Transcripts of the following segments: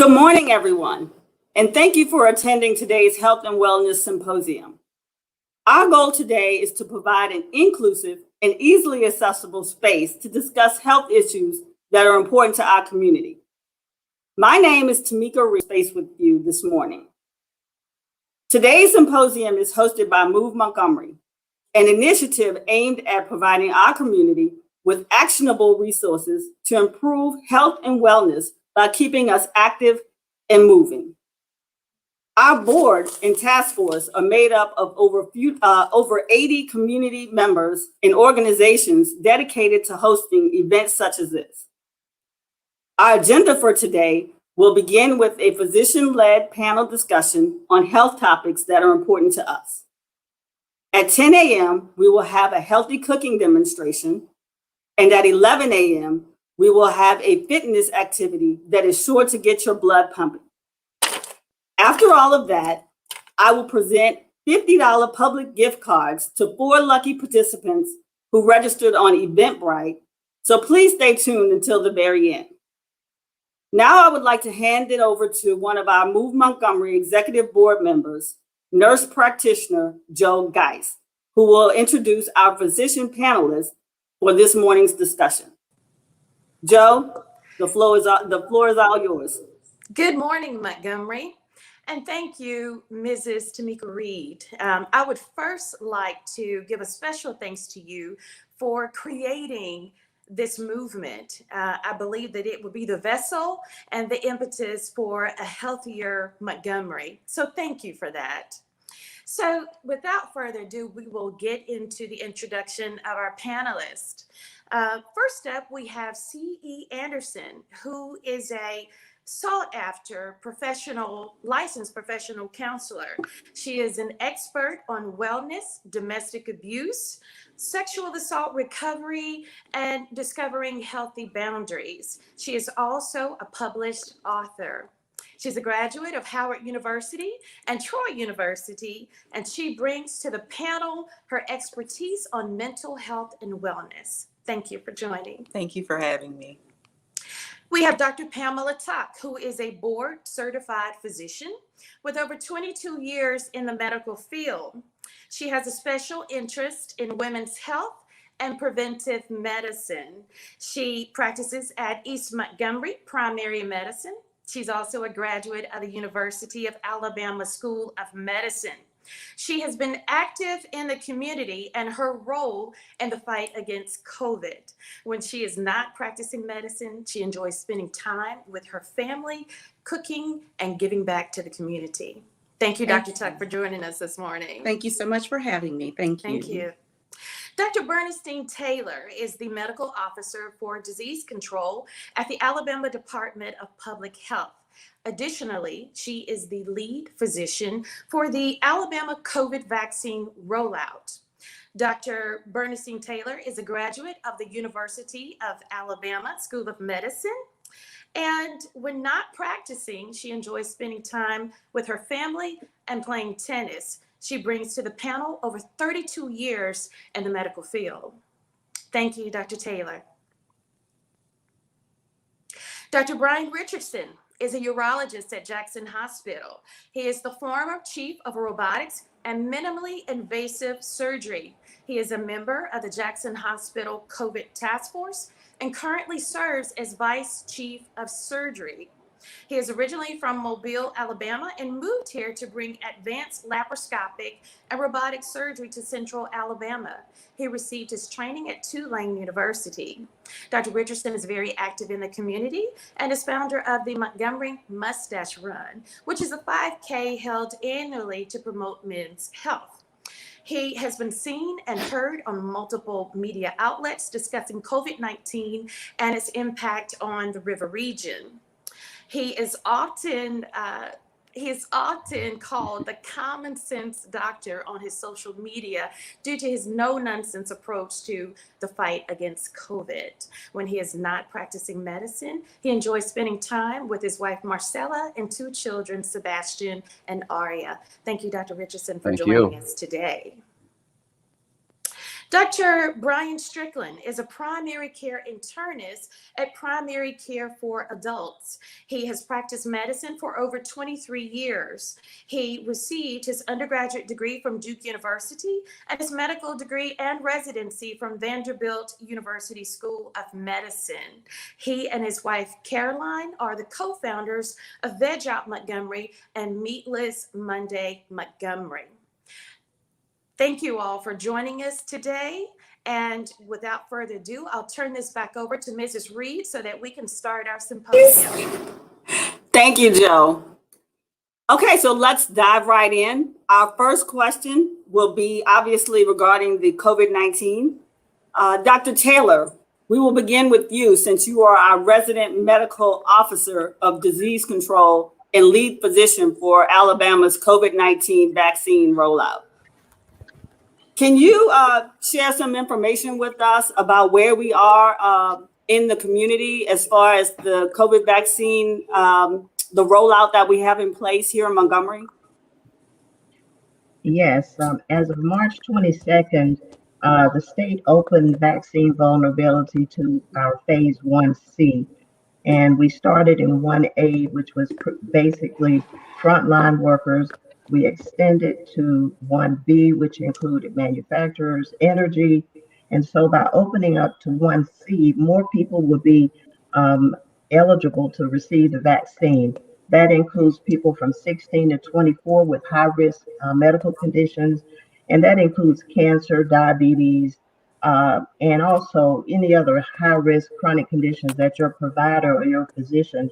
Good morning, everyone, and thank you for attending today's Health and Wellness Symposium. Our goal today is to provide an inclusive and easily accessible space to discuss health issues that are important to our community. My name is Tamika Reed, space with you this morning. Today's symposium is hosted by Move Montgomery, an initiative aimed at providing our community with actionable resources to improve health and wellness by keeping us active and moving. Our board and task force are made up of over 80 community members and organizations dedicated to hosting events such as this. Our agenda for today will begin with a physician-led panel discussion on health topics that are important to us. At 10 a.m., we will have a healthy cooking demonstration, and at 11 a.m., we will have a fitness activity that is sure to get your blood pumping. After all of that, I will present $50 public gift cards to 4 lucky participants who registered on Eventbrite, so please stay tuned until the very end. Now I would like to hand it over to one of our Move Montgomery Executive Board members, nurse practitioner Joe Geis, who will introduce our physician panelists for this morning's discussion. Joe, the floor is all yours. Good morning, Montgomery. And thank you, Mrs. Tamika Reed. I would first like to give a special thanks to you for creating this movement. I believe that it will be the vessel and the impetus for a healthier Montgomery. So thank you for that. So without further ado, we will get into the introduction of our panelists. First up, we have C.E. Anderson, who is a sought after licensed professional counselor. She is an expert on wellness, domestic abuse, sexual assault recovery, and discovering healthy boundaries. She is also a published author. She's a graduate of Howard University and Troy University, and she brings to the panel her expertise on mental health and wellness. Thank you for joining. Thank you for having me. We have Dr. Pamela Tuck, who is a board certified physician with over 22 years in the medical field. She has a special interest in women's health and preventive medicine. She practices at East Montgomery Primary Medicine. She's also a graduate of the University of Alabama School of Medicine. She has been active in the community and her role in the fight against COVID. When she is not practicing medicine, she enjoys spending time with her family, cooking, and giving back to the community. Thank you, Dr. Tuck, for joining us this morning. Thank you so much for having me. Thank you. Thank you. Dr. Burnestine Taylor is the medical officer for disease control at the Alabama Department of Public Health. Additionally, she is the lead physician for the Alabama COVID vaccine rollout. Dr. Burnestine Taylor is a graduate of the University of Alabama School of Medicine. And when not practicing, she enjoys spending time with her family and playing tennis. She brings to the panel over 32 years in the medical field. Thank you, Dr. Taylor. Dr. Bryan Richardson is a urologist at Jackson Hospital. He is the former chief of robotics and minimally invasive surgery. He is a member of the Jackson Hospital COVID Task Force and currently serves as vice chief of surgery. He is originally from Mobile, Alabama, and moved here to bring advanced laparoscopic and robotic surgery to Central Alabama. He received his training at Tulane University. Dr. Richardson is very active in the community and is founder of the Montgomery Mustache Run, which is a 5K held annually to promote men's health. He has been seen and heard on multiple media outlets discussing COVID-19 and its impact on the river region. He is often called the common sense doctor on his social media due to his no-nonsense approach to the fight against COVID. When he is not practicing medicine, he enjoys spending time with his wife, Marcella, and 2 children, Sebastian and Aria. Thank you, Dr. Richardson, for joining us today. Dr. Bryan Strickland is a primary care internist at Primary Care for Adults. He has practiced medicine for over 23 years. He received his undergraduate degree from Duke University and his medical degree and residency from Vanderbilt University School of Medicine. He and his wife, Caroline, are the co-founders of Veg Out Montgomery and Meatless Monday Montgomery. Thank you all for joining us today. And without further ado, I'll turn this back over to Mrs. Reed so that we can start our symposium. Thank you, Joe. Okay, so let's dive right in. Our first question will be obviously regarding the COVID-19. Dr. Taylor, we will begin with you since you are our resident medical officer of disease control and lead physician for Alabama's COVID-19 vaccine rollout. Can you share some information with us about where we are in the community as far as the COVID vaccine, the rollout that we have in place here in Montgomery? Yes, as of March 22nd, the state opened vaccine vulnerability to our phase 1C. And we started in 1A, which was basically frontline workers. We extended to 1B, which included manufacturers, energy. And so by opening up to 1C, more people would be eligible to receive the vaccine. That includes people from 16 to 24 with high-risk medical conditions, and that includes cancer, diabetes, and also any other high-risk chronic conditions that your provider or your physician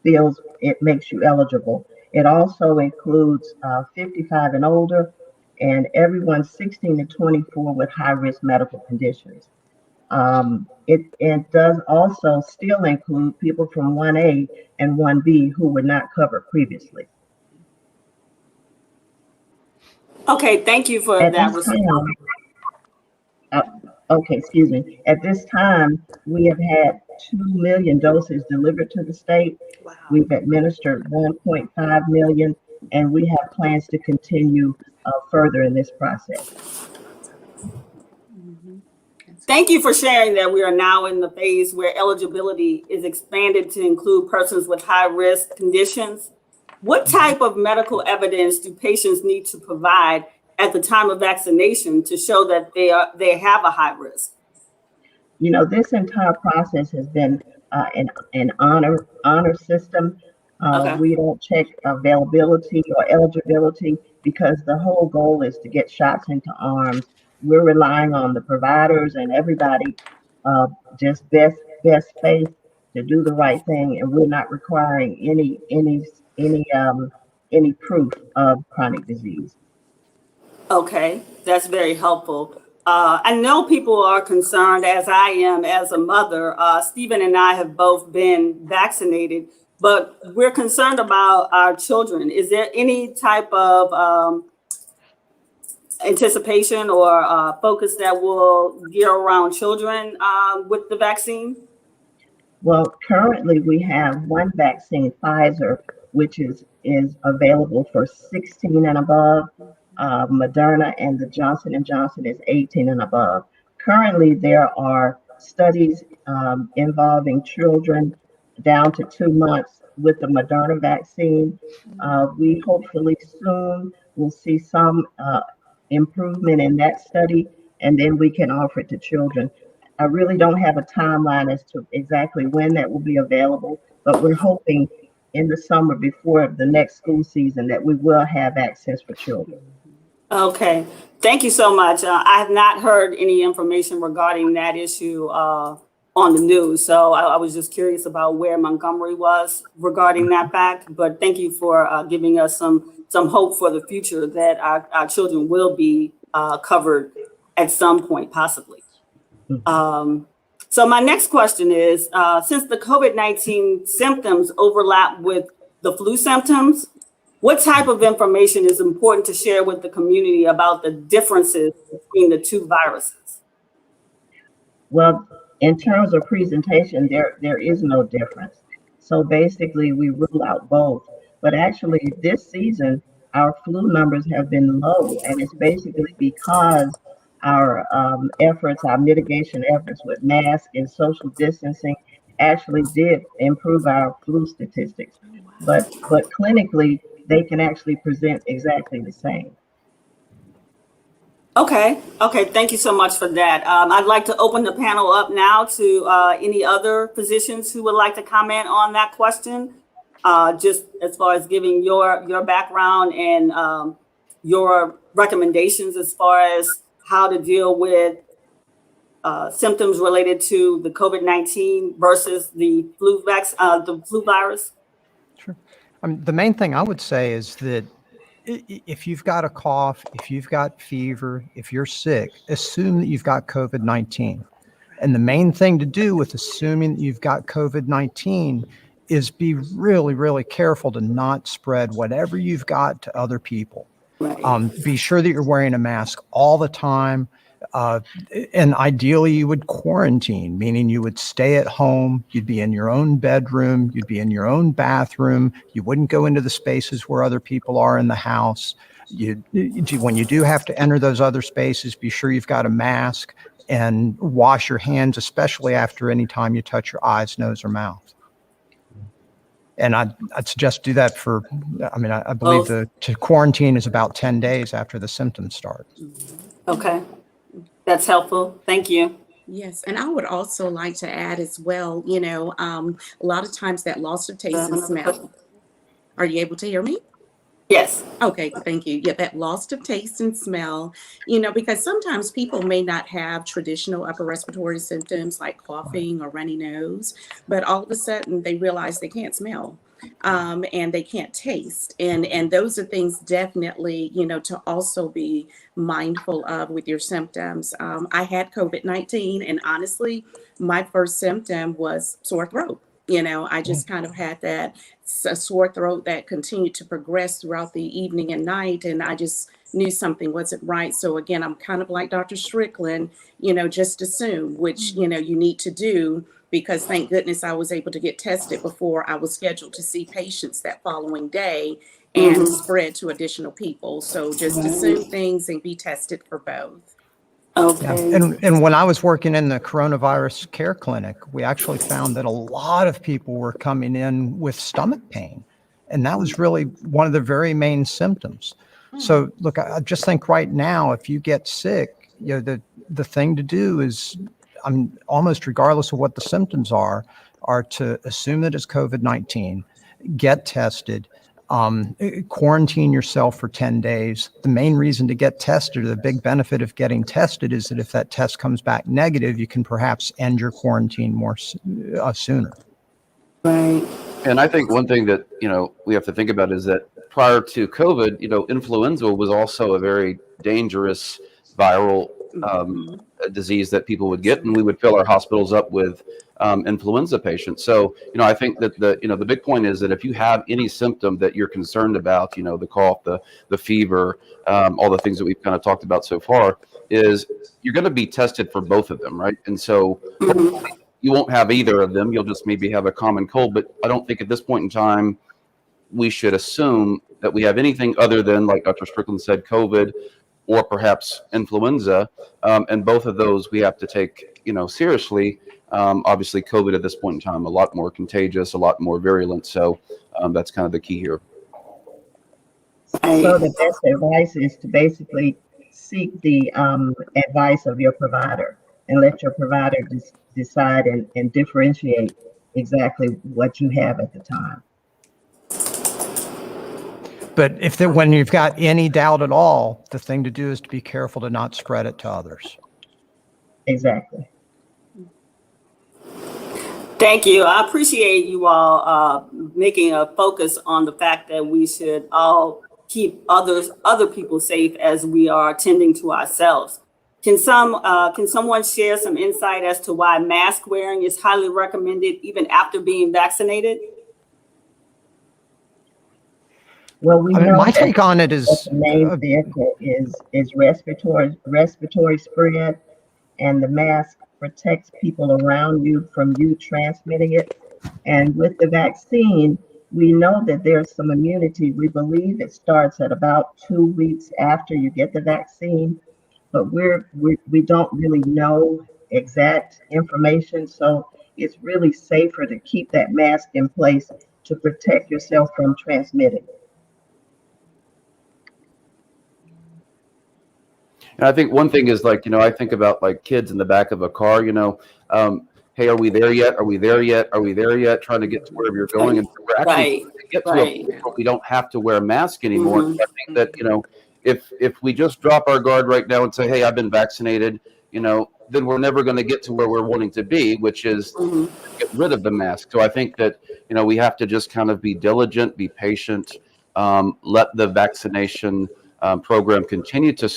feels it makes you eligible. It also includes 55 and older, and everyone 16 to 24 with high-risk medical conditions. It does also still include people from 1A and 1B who were not covered previously. Okay, thank you for that response. Okay, excuse me. At this time, we have had 2 million doses delivered to the state. Wow. We've administered 1.5 million, and we have plans to continue further in this process. Thank you for sharing that we are now in the phase where eligibility is expanded to include persons with high-risk conditions. What type of medical evidence do patients need to provide at the time of vaccination to show that they have a high risk? You know, this entire process has been an honor system. Okay. We don't check availability or eligibility because the whole goal is to get shots into arms. We're relying on the providers and everybody, just best faith to do the right thing, and we're not requiring any proof of chronic disease. Okay, that's very helpful. I know people are concerned, as I am as a mother. Stephen and I have both been vaccinated, but we're concerned about our children. Is there any type of anticipation or focus that will gear around children with the vaccine? Well, currently we have one vaccine, Pfizer, which is available for 16 and above. Moderna and the Johnson & Johnson is 18 and above. Currently, there are studies involving children down to 2 months with the Moderna vaccine. We hopefully soon will see some improvement in that study, and then we can offer it to children. I really don't have a timeline as to exactly when that will be available, but we're hoping in the summer before the next school season that we will have access for children. Okay, thank you so much. I have not heard any information regarding that issue on the news, so I was just curious about where Montgomery was regarding that fact. But thank you for giving us some hope for the future that our children will be covered at some point, possibly. So my next question is, since the COVID-19 symptoms overlap with the flu symptoms, what type of information is important to share with the community about the differences between the two viruses? Well, in terms of presentation, there is no difference. So basically, we rule out both. But actually, this season, our flu numbers have been low, and it's basically because our efforts, our mitigation efforts with masks and social distancing actually did improve our flu statistics. But clinically, they can actually present exactly the same. Okay, thank you so much for that. I'd like to open the panel up now to any other physicians who would like to comment on that question, just as far as giving your background and your recommendations as far as how to deal with symptoms related to the COVID-19 versus the flu virus. Sure. The main thing I would say is that if you've got a cough, if you've got fever, if you're sick, assume that you've got COVID-19. And the main thing to do with assuming that you've got COVID-19 is be really, really careful to not spread whatever you've got to other people. Right. Be sure that you're wearing a mask all the time. And ideally you would quarantine, meaning you would stay at home, you'd be in your own bedroom, you'd be in your own bathroom, you wouldn't go into the spaces where other people are in the house. When you do have to enter those other spaces, be sure you've got a mask and wash your hands, especially after any time you touch your eyes, nose, or mouth. And I'd suggest do that for, I believe to quarantine is about 10 days after the symptoms start. Okay. That's helpful. Thank you. Yes, and I would also like to add as well, a lot of times that loss of taste and smell. Are you able to hear me? Yes. Okay, thank you. Yeah, that loss of taste and smell, because sometimes people may not have traditional upper respiratory symptoms like coughing or runny nose, but all of a sudden they realize they can't smell. And they can't taste. And those are things definitely, to also be mindful of with your symptoms. I had COVID-19, and honestly, my first symptom was sore throat. I just kind of had that sore throat that continued to progress throughout the evening and night. And I just knew something wasn't right. So again, I'm kind of like Dr. Strickland, just assume, which, you need to do, because thank goodness I was able to get tested before I was scheduled to see patients that following day and spread to additional people. So just assume things and be tested for both. Okay. Yeah. And when I was working in the coronavirus care clinic, we actually found that a lot of people were coming in with stomach pain. And that was really one of the very main symptoms. So look, I just think right now, if you get sick, the thing to do is, almost regardless of what the symptoms are to assume that it's COVID-19, get tested, quarantine yourself for 10 days. The main reason to get tested, or the big benefit of getting tested, is that if that test comes back negative, you can perhaps end your quarantine more sooner. Right. And I think one thing that, we have to think about is that prior to COVID, influenza was also a very dangerous viral disease that people would get, and we would fill our hospitals up with influenza patients. So, I think that the big point is that if you have any symptom that you're concerned about, the cough, the fever, all the things that we've kind of talked about so far, is you're going to be tested for both of them, right? And so you won't have either of them. You'll just maybe have a common cold. But I don't think at this point in time we should assume that we have anything other than, like Dr. Strickland said, COVID or perhaps influenza. And both of those we have to take, seriously. Obviously, COVID at this point in time, a lot more contagious, a lot more virulent. So that's kind of the key here. So the best advice is to basically seek the advice of your provider and let your provider decide and differentiate exactly what you have at the time. But when you've got any doubt at all, the thing to do is to be careful to not spread it to others. Exactly. Thank you. I appreciate you all making a focus on the fact that we should all keep other people safe as we are tending to ourselves. Can someone share some insight as to why mask wearing is highly recommended even after being vaccinated? Well, we know my take on it is the main vehicle is respiratory spread, and the mask protects people around you from you transmitting it. And with the vaccine, we know that there's some immunity. We believe it starts at about 2 weeks after you get the vaccine. but we don't really know exact information. So it's really safer to keep that mask in place to protect yourself from transmitting. And I think one thing is like, I think about like kids in the back of a car, hey, are we there yet? Are we there yet? Are we there yet? Trying to get to wherever you're going. And we're actually Right. trying to get to a Right. point where we don't have to wear a mask anymore. Mhm. So I think that, if we just drop our guard right now and say, hey, I've been vaccinated, then we're never going to get to where we're wanting to be, which is Mhm. get rid of the mask. So I think that, we have to just kind of be diligent, be patient, let the vaccination program continue to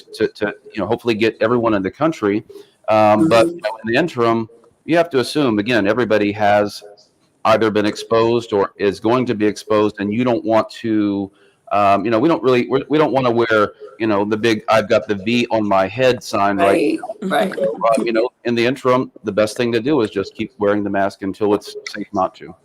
hopefully get everyone in the country. But in the interim, you have to assume, again, everybody has either been exposed or is going to be exposed, and you don't want to, we don't want to wear, the big "I've got the V on my head" sign right. Right. So, in the interim, the best thing to do is just keep wearing the mask until it's safe not to.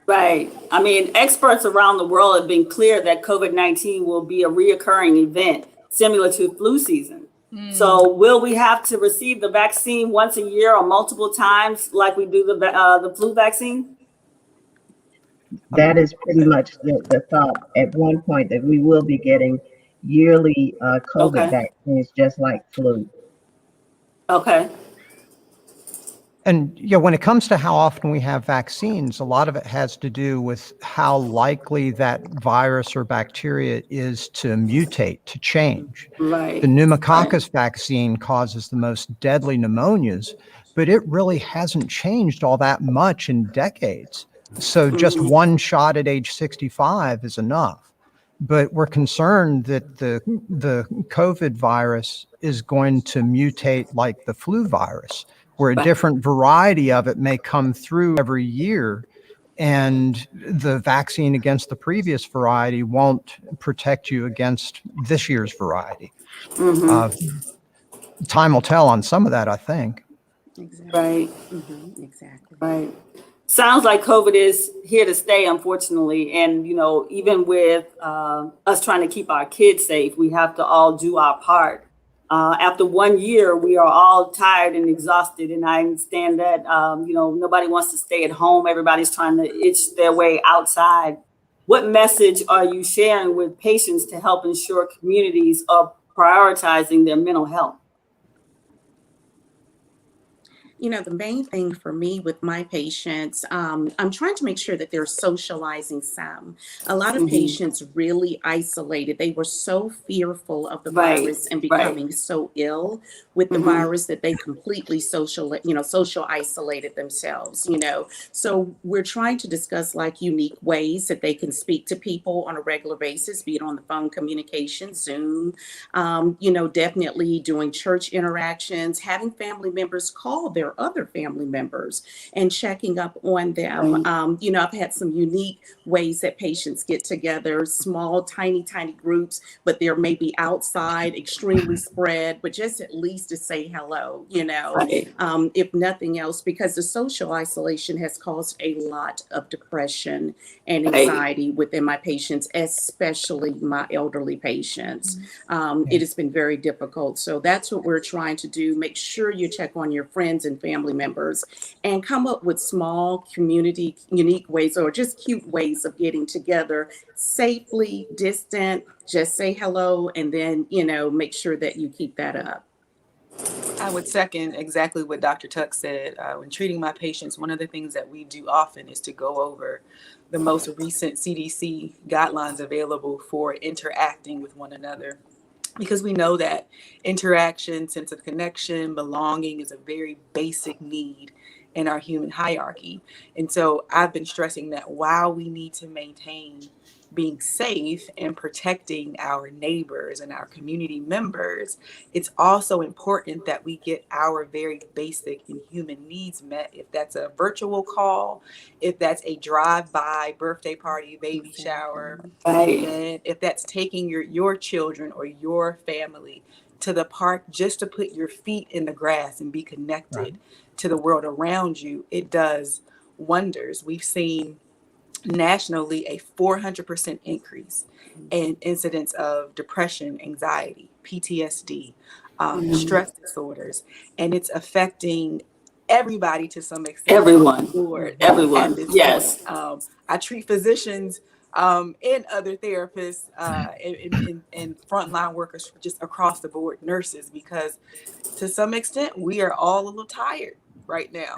Right. I mean, experts around the world have been clear that COVID-19 will be a reoccurring event similar to flu season. So will we have to receive the vaccine once a year or multiple times like we do the flu vaccine? That is pretty much the thought at one point, that we will be getting yearly COVID Okay. vaccines, just like flu. Okay. And when it comes to how often we have vaccines, a lot of it has to do with how likely that virus or bacteria is to mutate, to change. Right. The pneumococcus vaccine causes the most deadly pneumonias, but it really hasn't changed all that much in decades. So just one shot at age 65 is enough. But we're concerned that the COVID virus is going to mutate like the flu virus, where a different variety of it may come through every year, and the vaccine against the previous variety won't protect you against this year's variety. Time will tell on some of that, I think. Exactly. Right. Exactly. Right. Sounds like COVID is here to stay, unfortunately. And, even with us trying to keep our kids safe, we have to all do our part. After 1 year, we are all tired and exhausted. And I understand that, nobody wants to stay at home. Everybody's trying to itch their way outside. What message are you sharing with patients to help ensure communities are prioritizing their mental health? The main thing for me with my patients, I'm trying to make sure that they're socializing some. A lot of patients really isolated. They were so fearful of the virus and becoming so ill with the virus that they completely social isolated themselves, So we're trying to discuss like unique ways that they can speak to people on a regular basis, be it on the phone communication, Zoom, definitely doing church interactions, having family members call their other family members and checking up on them. I've had some unique ways that patients get together, small, tiny groups, but they're maybe outside, extremely spread, but just at least to say hello, if nothing else, because the social isolation has caused a lot of depression and anxiety within my patients, especially my elderly patients. It has been very difficult. So that's what we're trying to do. Make sure you check on your friends and family members and come up with small community, unique ways or just cute ways of getting together safely, distant, just say hello, and then, make sure that you keep that up. I would second exactly what Dr. Tuck said. When treating my patients, one of the things that we do often is to go over the most recent CDC guidelines available for interacting with one another. Because we know that interaction, sense of connection, belonging is a very basic need in our human hierarchy. And so I've been stressing that while we need to maintain being safe and protecting our neighbors and our community members, it's also important that we get our very basic and human needs met. If that's a virtual call, if that's a drive-by birthday party, baby shower, event, if that's taking your children or your family to the park just to put your feet in the grass and be connected to the world around you, it does wonders. We've seen nationally a 400% increase in incidents of depression, anxiety, PTSD, stress disorders, and it's affecting everybody to some extent. Everyone. Board Everyone. at this Yes. point. I treat physicians and other therapists and frontline workers just across the board, nurses, because to some extent we are all a little tired right now.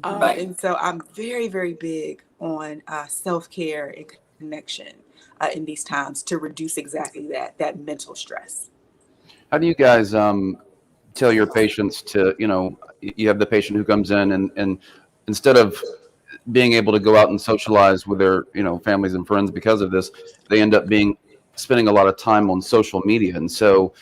Right. And so I'm very, very big on self-care and connection in these times to reduce exactly that mental stress. How do you guys tell your patients to, you have the patient who comes in and instead of being able to go out and socialize with their, families and friends because of this, they end up spending a lot of time on social media. And so,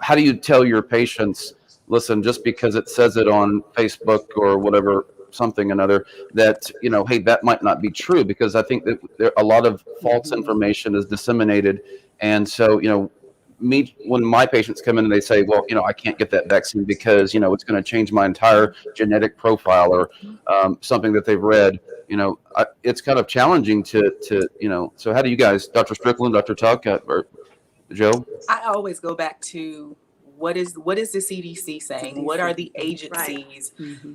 how do you tell your patients, listen, just because it says it on Facebook or whatever, something another, that, hey, that might not be true, because I think that a lot of false information is disseminated. And so, when my patients come in and they say, well, I can't get that vaccine because, it's going to change my entire genetic profile or something that they've read, it's kind of challenging to so how do you guys, Dr. Strickland, Dr. Tuck, or Joe? I always go back to what is the CDC saying? What are the agencies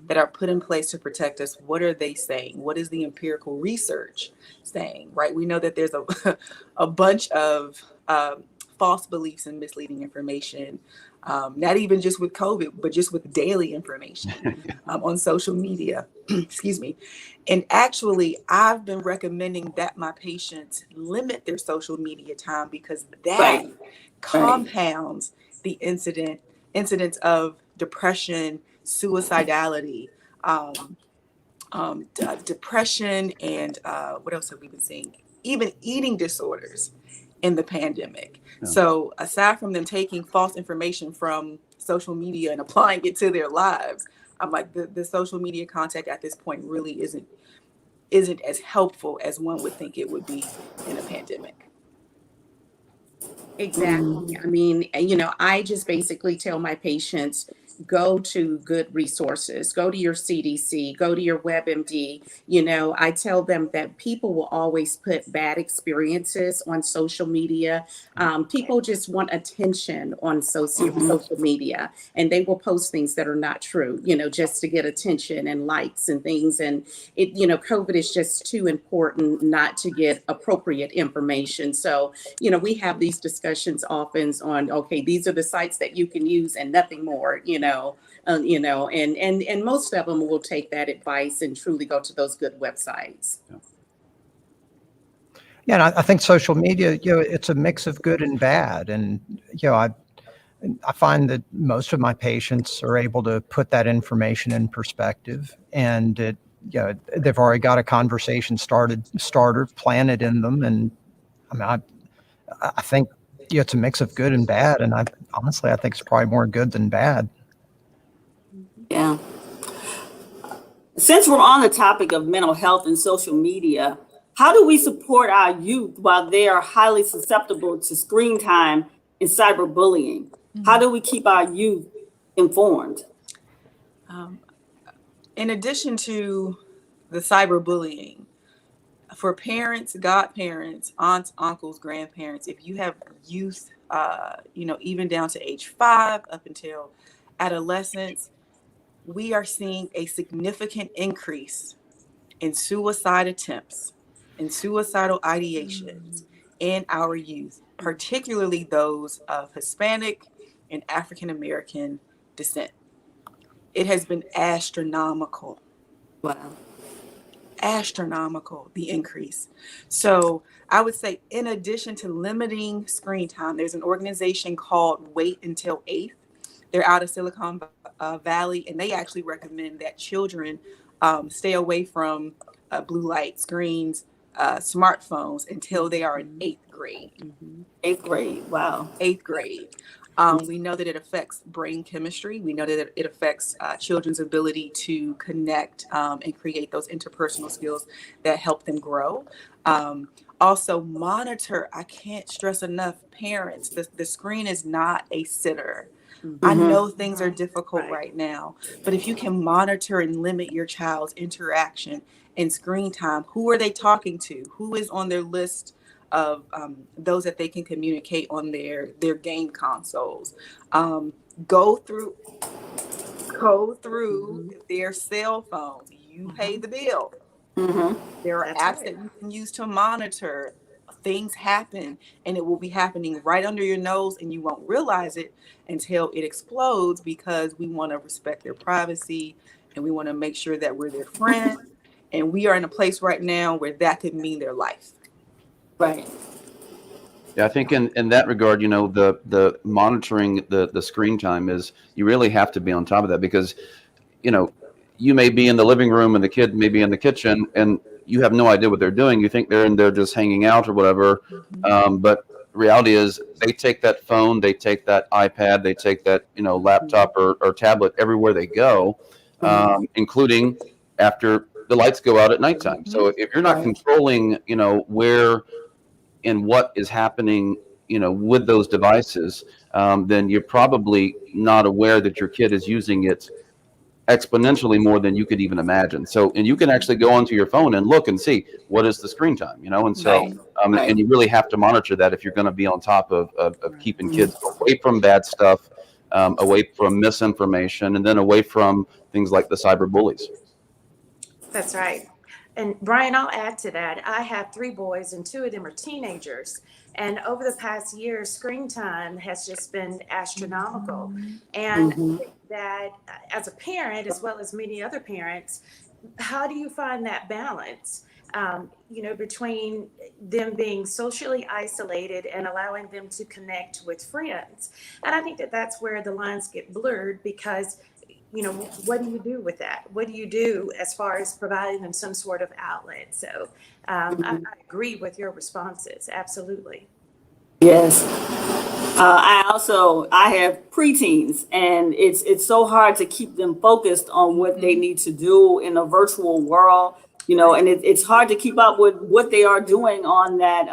that are put in place to protect us? What are they saying? What is the empirical research saying, right? We know that there's a bunch of false beliefs and misleading information, not even just with COVID, but just with daily information on social media. Excuse me. And actually, I've been recommending that my patients limit their social media time, because that compounds the incidence of depression, suicidality, depression, and what else have we been seeing? Even eating disorders in the pandemic. Yeah. So aside from them taking false information from social media and applying it to their lives, I'm like, the social media contact at this point really isn't as helpful as one would think it would be in a pandemic. Exactly. I mean, I just basically tell my patients, go to good resources, go to your CDC, go to your WebMD. I tell them that people will always put bad experiences on social media. People just want attention on social media, and they will post things that are not true, just to get attention and likes and things. And COVID is just too important not to get appropriate information. So, we have these discussions often on, okay, these are the sites that you can use and nothing more, and most of them will take that advice and truly go to those good websites. Yeah, and I think social media, it's a mix of good and bad. And, I find that most of my patients are able to put that information in perspective, and they've already got a conversation planted in them. And I mean, I think it's a mix of good and bad. And I think it's probably more good than bad. Yeah. Since we're on the topic of mental health and social media, how do we support our youth while they are highly susceptible to screen time and cyberbullying? How do we keep our youth informed? In addition to the cyberbullying, for parents, godparents, aunts, uncles, grandparents, if you have youth, even down to age 5 up until adolescence, we are seeing a significant increase in suicide attempts and suicidal ideations in our youth, particularly those of Hispanic and African American descent. It has been astronomical. Wow. Astronomical, the increase. So I would say, in addition to limiting screen time, there's an organization called Wait Until 8th. They're out of Silicon Valley, and they actually recommend that children stay away from blue light screens, smartphones until they are in 8th grade. 8th grade, wow. 8th grade. We know that it affects brain chemistry. We know that it affects children's ability to connect and create those interpersonal skills that help them grow. Also monitor, I can't stress enough, parents, the screen is not a sitter. I know things are difficult right now, but if you can monitor and limit your child's interaction and screen time, who are they talking to? Who is on their list of those that they can communicate on their game consoles. Go through their cell phones. You pay the bill. There are That's apps right. that you can use to monitor. Things happen, and it will be happening right under your nose, and you won't realize it until it explodes, because we want to respect their privacy, and we want to make sure that we're their friend. And we are in a place right now where that could mean their life. Right. Yeah, I think in that regard, the monitoring the screen time is, you really have to be on top of that, because, you may be in the living room and the kid may be in the kitchen and you have no idea what they're doing. You think they're in there just hanging out or whatever. But the reality is they take that phone, they take that iPad, they take that, laptop or tablet everywhere they go, including after the lights go out at nighttime. So if you're not controlling, where and what is happening, with those devices, then you're probably not aware that your kid is using it exponentially more than you could even imagine. So, and you can actually go onto your phone and look and see what is the screen time, and so, and you really have to monitor that if you're going to be on top of keeping kids away from bad stuff, away from misinformation, and then away from things like the cyber bullies. That's right. And Bryan, I'll add to that. I have 3 boys and 2 of them are teenagers. And over the past year, screen time has just been astronomical. And I think that as a parent, as well as many other parents, how do you find that balance, between them being socially isolated and allowing them to connect with friends? And I think that that's where the lines get blurred, because what do you do with that? What do you do as far as providing them some sort of outlet? So I agree with your responses. Absolutely. Yes. I have preteens, and it's so hard to keep them focused on what they need to do in a virtual world, and it's hard to keep up with what they are doing on that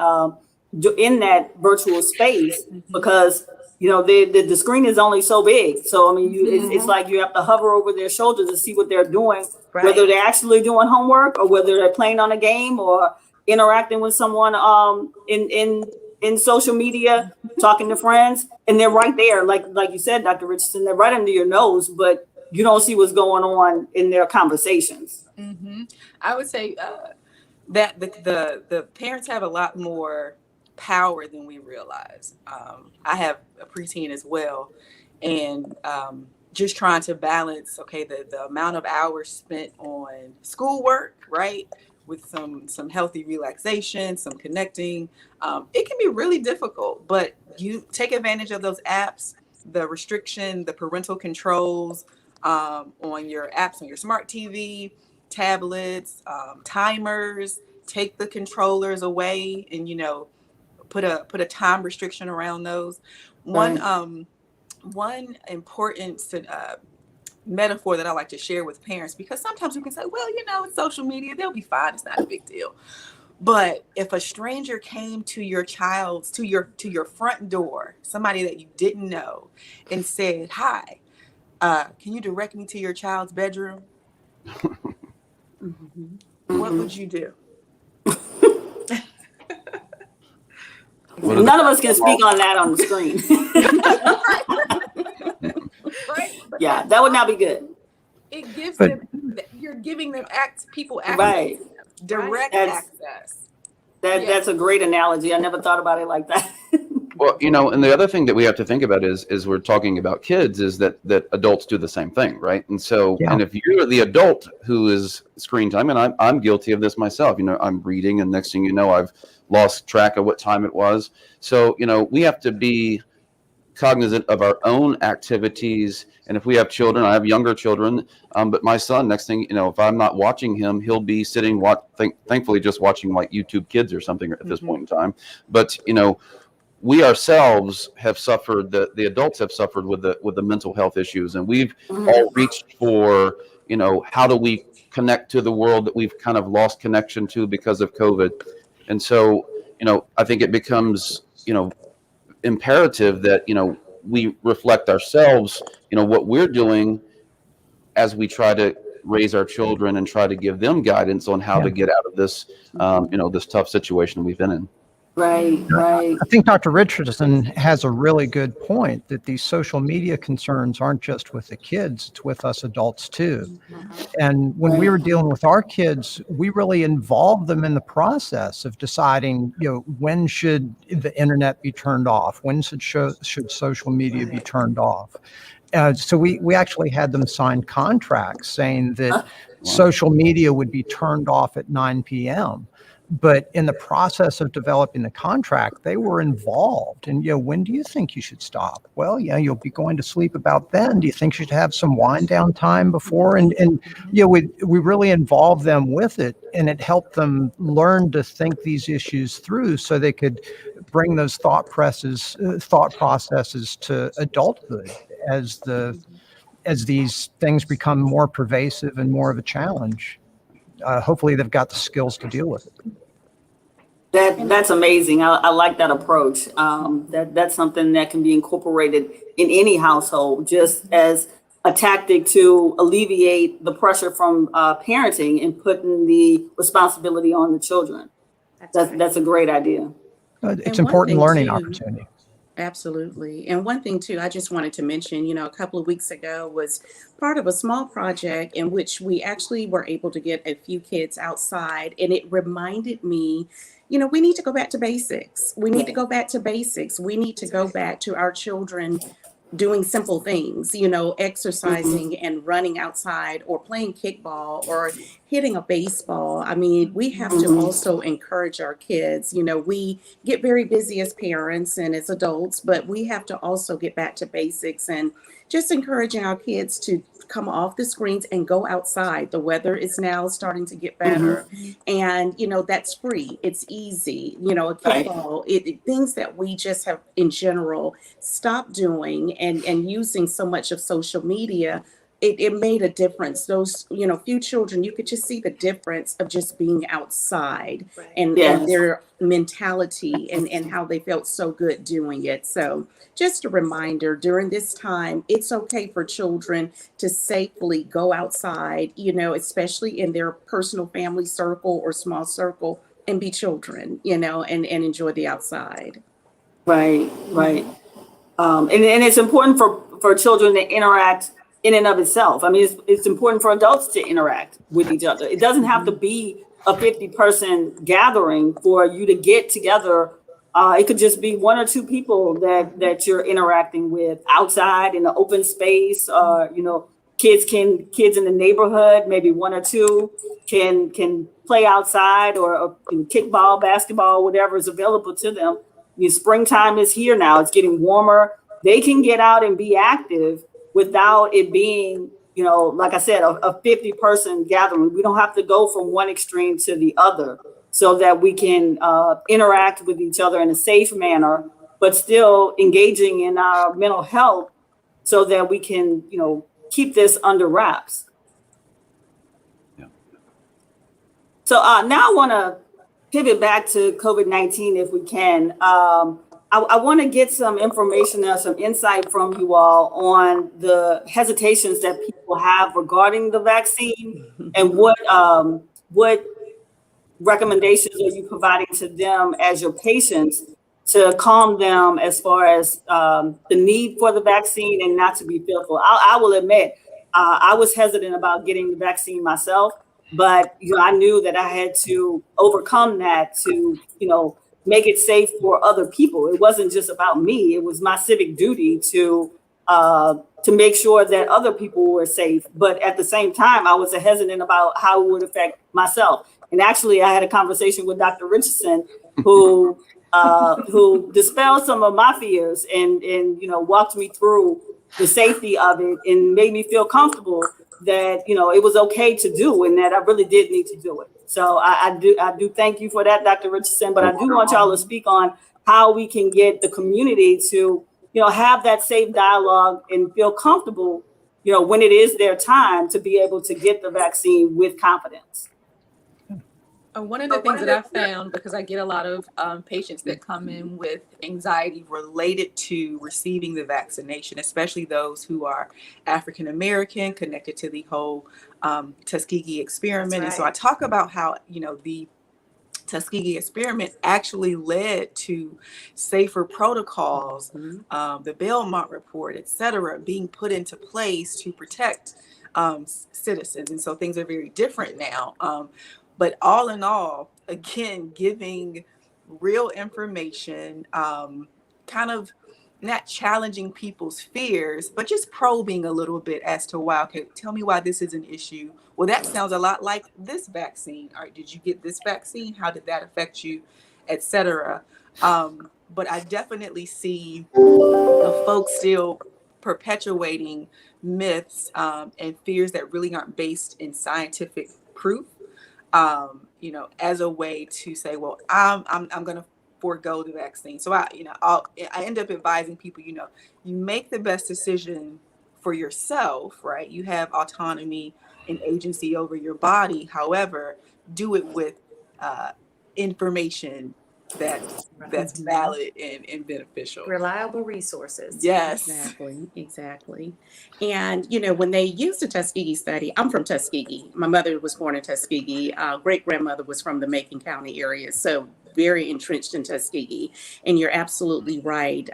in that virtual space, because the screen is only so big. So I mean, it's like you have to hover over their shoulders to see what they're doing, whether they're actually doing homework or whether they're playing on a game or interacting with someone in social media, talking to friends, and they're right there, like you said, Dr. Richardson, they're right under your nose, but you don't see what's going on in their conversations. I would say that the parents have a lot more power than we realize. I have a preteen as well, and just trying to balance, the amount of hours spent on schoolwork, right, with some healthy relaxation, some connecting. It can be really difficult, but you take advantage of those apps, the restriction, the parental controls on your apps, on your smart TV, tablets, timers. Take the controllers away, and put a time restriction around those. One important metaphor that I like to share with parents, because sometimes we can say, well, it's social media, they'll be fine, it's not a big deal. But if a stranger came to your your front door, somebody that you didn't know, and said, hi, can you direct me to your child's bedroom? What would you do? None of us can speak on that on the screen. Right? Yeah, that would not be good. It gives them, you're giving them people access, Right. direct That's- access. That's a great analogy. I never thought about it like that. Well, and the other thing that we have to think about is we're talking about kids, is that adults do the same thing, right? And so, and if you're the adult who is screen time, and I'm guilty of this myself, I'm reading, and next thing you know, I've lost track of what time it was. So, we have to be cognizant of our own activities. And if we have children, I have younger children, but my son, next thing, if I'm not watching him, he'll be sitting, thankfully, just watching like YouTube Kids or something at this point in time. But, we ourselves have suffered, the adults have suffered with the mental health issues, and we've all reached for, how do we connect to the world that we've kind of lost connection to because of COVID. And so, I think it becomes, imperative that, we reflect ourselves, what we're doing as we try to raise our children and try to give them guidance on how to get out of this, this tough situation we've been in. Right, right. I think Dr. Richardson has a really good point that these social media concerns aren't just with the kids, it's with us adults too. And when we were dealing with our kids, we really involved them in the process of deciding, when should the internet be turned off? When should social media be turned off? So we actually had them sign contracts saying that social media would be turned off at 9 p.m. But in the process of developing the contract, they were involved. And, when do you think you should stop? Well, you'll be going to sleep about then. Do you think you should have some wind down time before? And we really involved them with it, and it helped them learn to think these issues through so they could bring those thought processes to adulthood as these things become more pervasive and more of a challenge. Hopefully they've got the skills to deal with it. That's amazing. I like that approach. That's something that can be incorporated in any household, just as a tactic to alleviate the pressure from parenting and putting the responsibility on the children. That's a great idea. It's important learning opportunity. Absolutely. And one thing too, I just wanted to mention, a couple of weeks ago was part of a small project in which we actually were able to get a few kids outside, and it reminded me, we need to go back to basics. We need to go back to basics. We need to go back to our children doing simple things, exercising and running outside or playing kickball or hitting a baseball. I mean, we have to also encourage our kids. We get very busy as parents and as adults, but we have to also get back to basics and just encouraging our kids to come off the screens and go outside. The weather is now starting to get better. And, that's free. It's easy. A kickball, things that we just have in general stopped doing and using so much of social media. It made a difference. Those, few children, you could just see the difference of just being outside and their mentality and how they felt so good doing it. So just a reminder, during this time, it's okay for children to safely go outside, especially in their personal family circle or small circle, and be children, and enjoy the outside. Right. And it's important for children to interact in and of itself. I mean, it's important for adults to interact with each other. It doesn't have to be a 50-person gathering for you to get together. It could just be one or two people that you're interacting with outside in the open space. Kids in the neighborhood, maybe one or two can play outside or kickball, basketball, whatever is available to them. Springtime is here now. It's getting warmer. They can get out and be active without it being, like I said, a 50-person gathering. We don't have to go from one extreme to the other so that we can interact with each other in a safe manner, but still engaging in our mental health so that we can, keep this under wraps. Yeah. So now I want to pivot back to COVID-19 if we can. I want to get some information or some insight from you all on the hesitations that people have regarding the vaccine and what recommendations are you providing to them as your patients to calm them as far as the need for the vaccine and not to be fearful. I will admit, I was hesitant about getting the vaccine myself, but I knew that I had to overcome that to, make it safe for other people. It wasn't just about me. It was my civic duty to make sure that other people were safe. But at the same time, I was hesitant about how it would affect myself. And actually, I had a conversation with Dr. Richardson, who dispelled some of my fears and walked me through the safety of it and made me feel comfortable that it was okay to do and that I really did need to do it. So I do thank you for that, Dr. Richardson. But I do want y'all to speak on how we can get the community to have that safe dialogue and feel comfortable when it is their time to be able to get the vaccine with confidence. One of the things that I found, because I get a lot of patients that come in with anxiety related to receiving the vaccination, especially those who are African American, connected to the whole Tuskegee experiment. Right. And so I talk about how, the Tuskegee experiment actually led to safer protocols, the Belmont report, et cetera, being put into place to protect citizens. And so things are very different now. But all in all, again, giving real information, kind of not challenging people's fears, but just probing a little bit as to why, okay, tell me why this is an issue. Well, that sounds a lot like this vaccine. All right, did you get this vaccine? How did that affect you, et cetera? But I definitely see the folks still perpetuating myths and fears that really aren't based in scientific proof, as a way to say, well, I'm going to forego the vaccine. So I end up advising people, you make the best decision for yourself, right? You have autonomy and agency over your body. However, do it with information that's valid and beneficial. Reliable resources. Yes. Exactly. And, when they used the Tuskegee study, I'm from Tuskegee. My mother was born in Tuskegee. Great-grandmother was from the Macon County area. So very entrenched in Tuskegee. And you're absolutely right.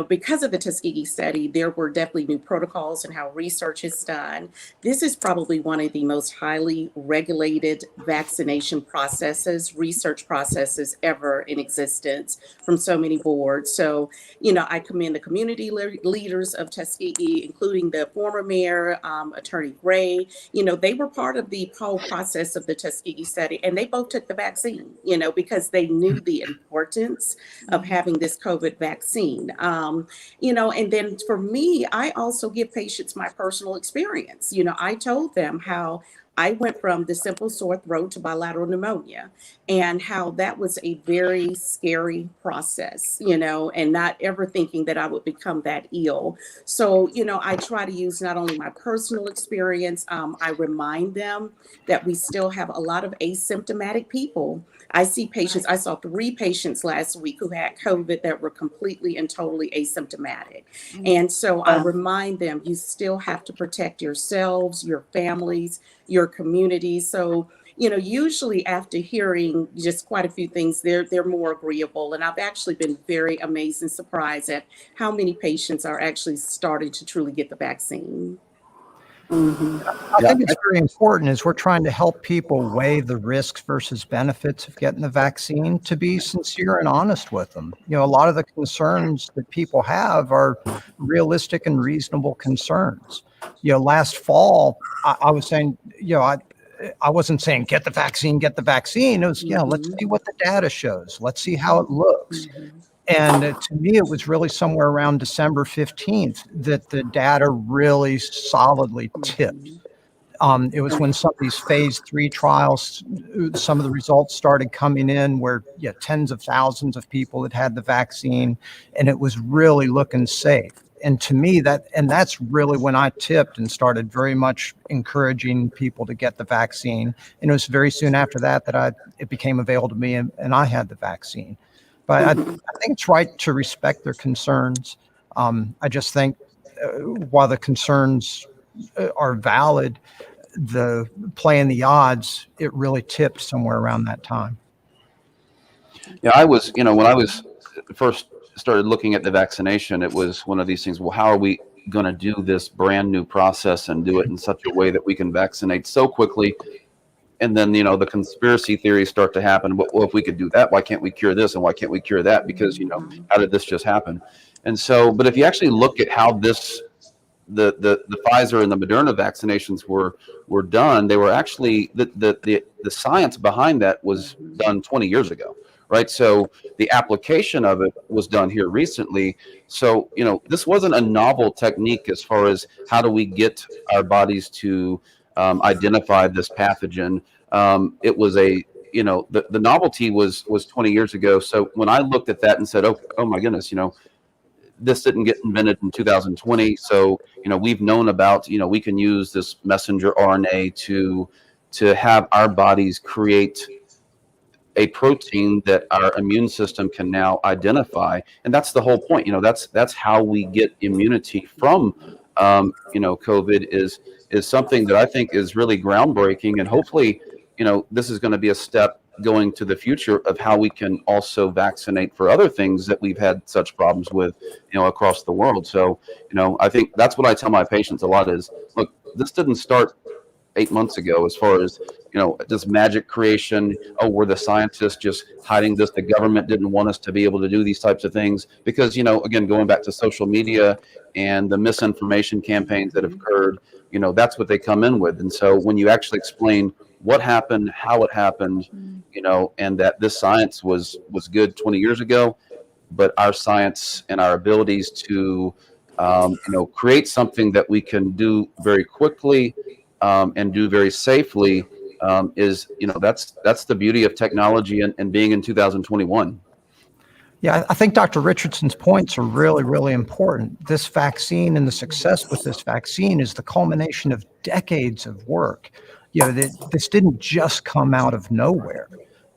Because of the Tuskegee study, there were definitely new protocols and how research is done. This is probably one of the most highly regulated vaccination processes, research processes ever in existence from so many boards. So, I commend the community leaders of Tuskegee, including the former mayor, Attorney Gray. They were part of the whole process of the Tuskegee study, and they both took the vaccine, because they knew the importance of having this COVID vaccine. And then for me, I also give patients my personal experience. I told them how I went from the simple sore throat to bilateral pneumonia, and how that was a very scary process, and not ever thinking that I would become that ill. So, I try to use not only my personal experience, I remind them that we still have a lot of asymptomatic people. I saw 3 patients last week who had COVID that were completely and totally asymptomatic. And so I remind them, you still have to protect yourselves, your families, your communities. So, usually after hearing just quite a few things, they're more agreeable. And I've actually been very amazed and surprised at how many patients are actually starting to truly get the vaccine. I think it's very important as we're trying to help people weigh the risks versus benefits of getting the vaccine, to be sincere and honest with them. A lot of the concerns that people have are realistic and reasonable concerns. Last fall, I was saying, I wasn't saying get the vaccine. It was, let's see what the data shows. Let's see how it looks. And to me, it was really somewhere around December 15th that the data really solidly tipped. It was when some of these phase 3 trials, some of the results started coming in where tens of thousands of people had the vaccine, and it was really looking safe. And to me, that's really when I tipped and started very much encouraging people to get the vaccine. And it was very soon after that it became available to me, and I had the vaccine. But I think it's right to respect their concerns. I just think while the concerns are valid, the playing the odds, it really tipped somewhere around that time. Yeah, I was, when I was first started looking at the vaccination, it was one of these things, well, how are we going to do this brand new process and do it in such a way that we can vaccinate so quickly? And then, the conspiracy theories start to happen. Well, if we could do that, why can't we cure this? And why can't we cure that? Because, how did this just happen? And so, but if you actually look at how the Pfizer and the Moderna vaccinations were done, they were actually, the science behind that was done 20 years ago, right? So the application of it was done here recently. So, this wasn't a novel technique as far as how do we get our bodies to identify this pathogen. It was the novelty was 20 years ago. So when I looked at that and said, oh my goodness, this didn't get invented in 2020. So, we've known about, we can use this messenger RNA to have our bodies create a protein that our immune system can now identify. And that's the whole point. That's how we get immunity from, COVID is something that I think is really groundbreaking. And hopefully, this is going to be a step going to the future of how we can also vaccinate for other things that we've had such problems with, across the world. So, I think that's what I tell my patients a lot is, look, this didn't start 8 months ago as far as, this magic creation. Oh, we're the scientists just hiding this. The government didn't want us to be able to do these types of things because, again, going back to social media and the misinformation campaigns that have occurred, that's what they come in with. And so when you actually explain what happened, how it happened, and that this science was good 20 years ago, but our science and our abilities to, create something that we can do very quickly and do very safely is, that's the beauty of technology and being in 2021. Yeah, I think Dr. Richardson's points are really, really important. This vaccine and the success with this vaccine is the culmination of decades of work. This didn't just come out of nowhere.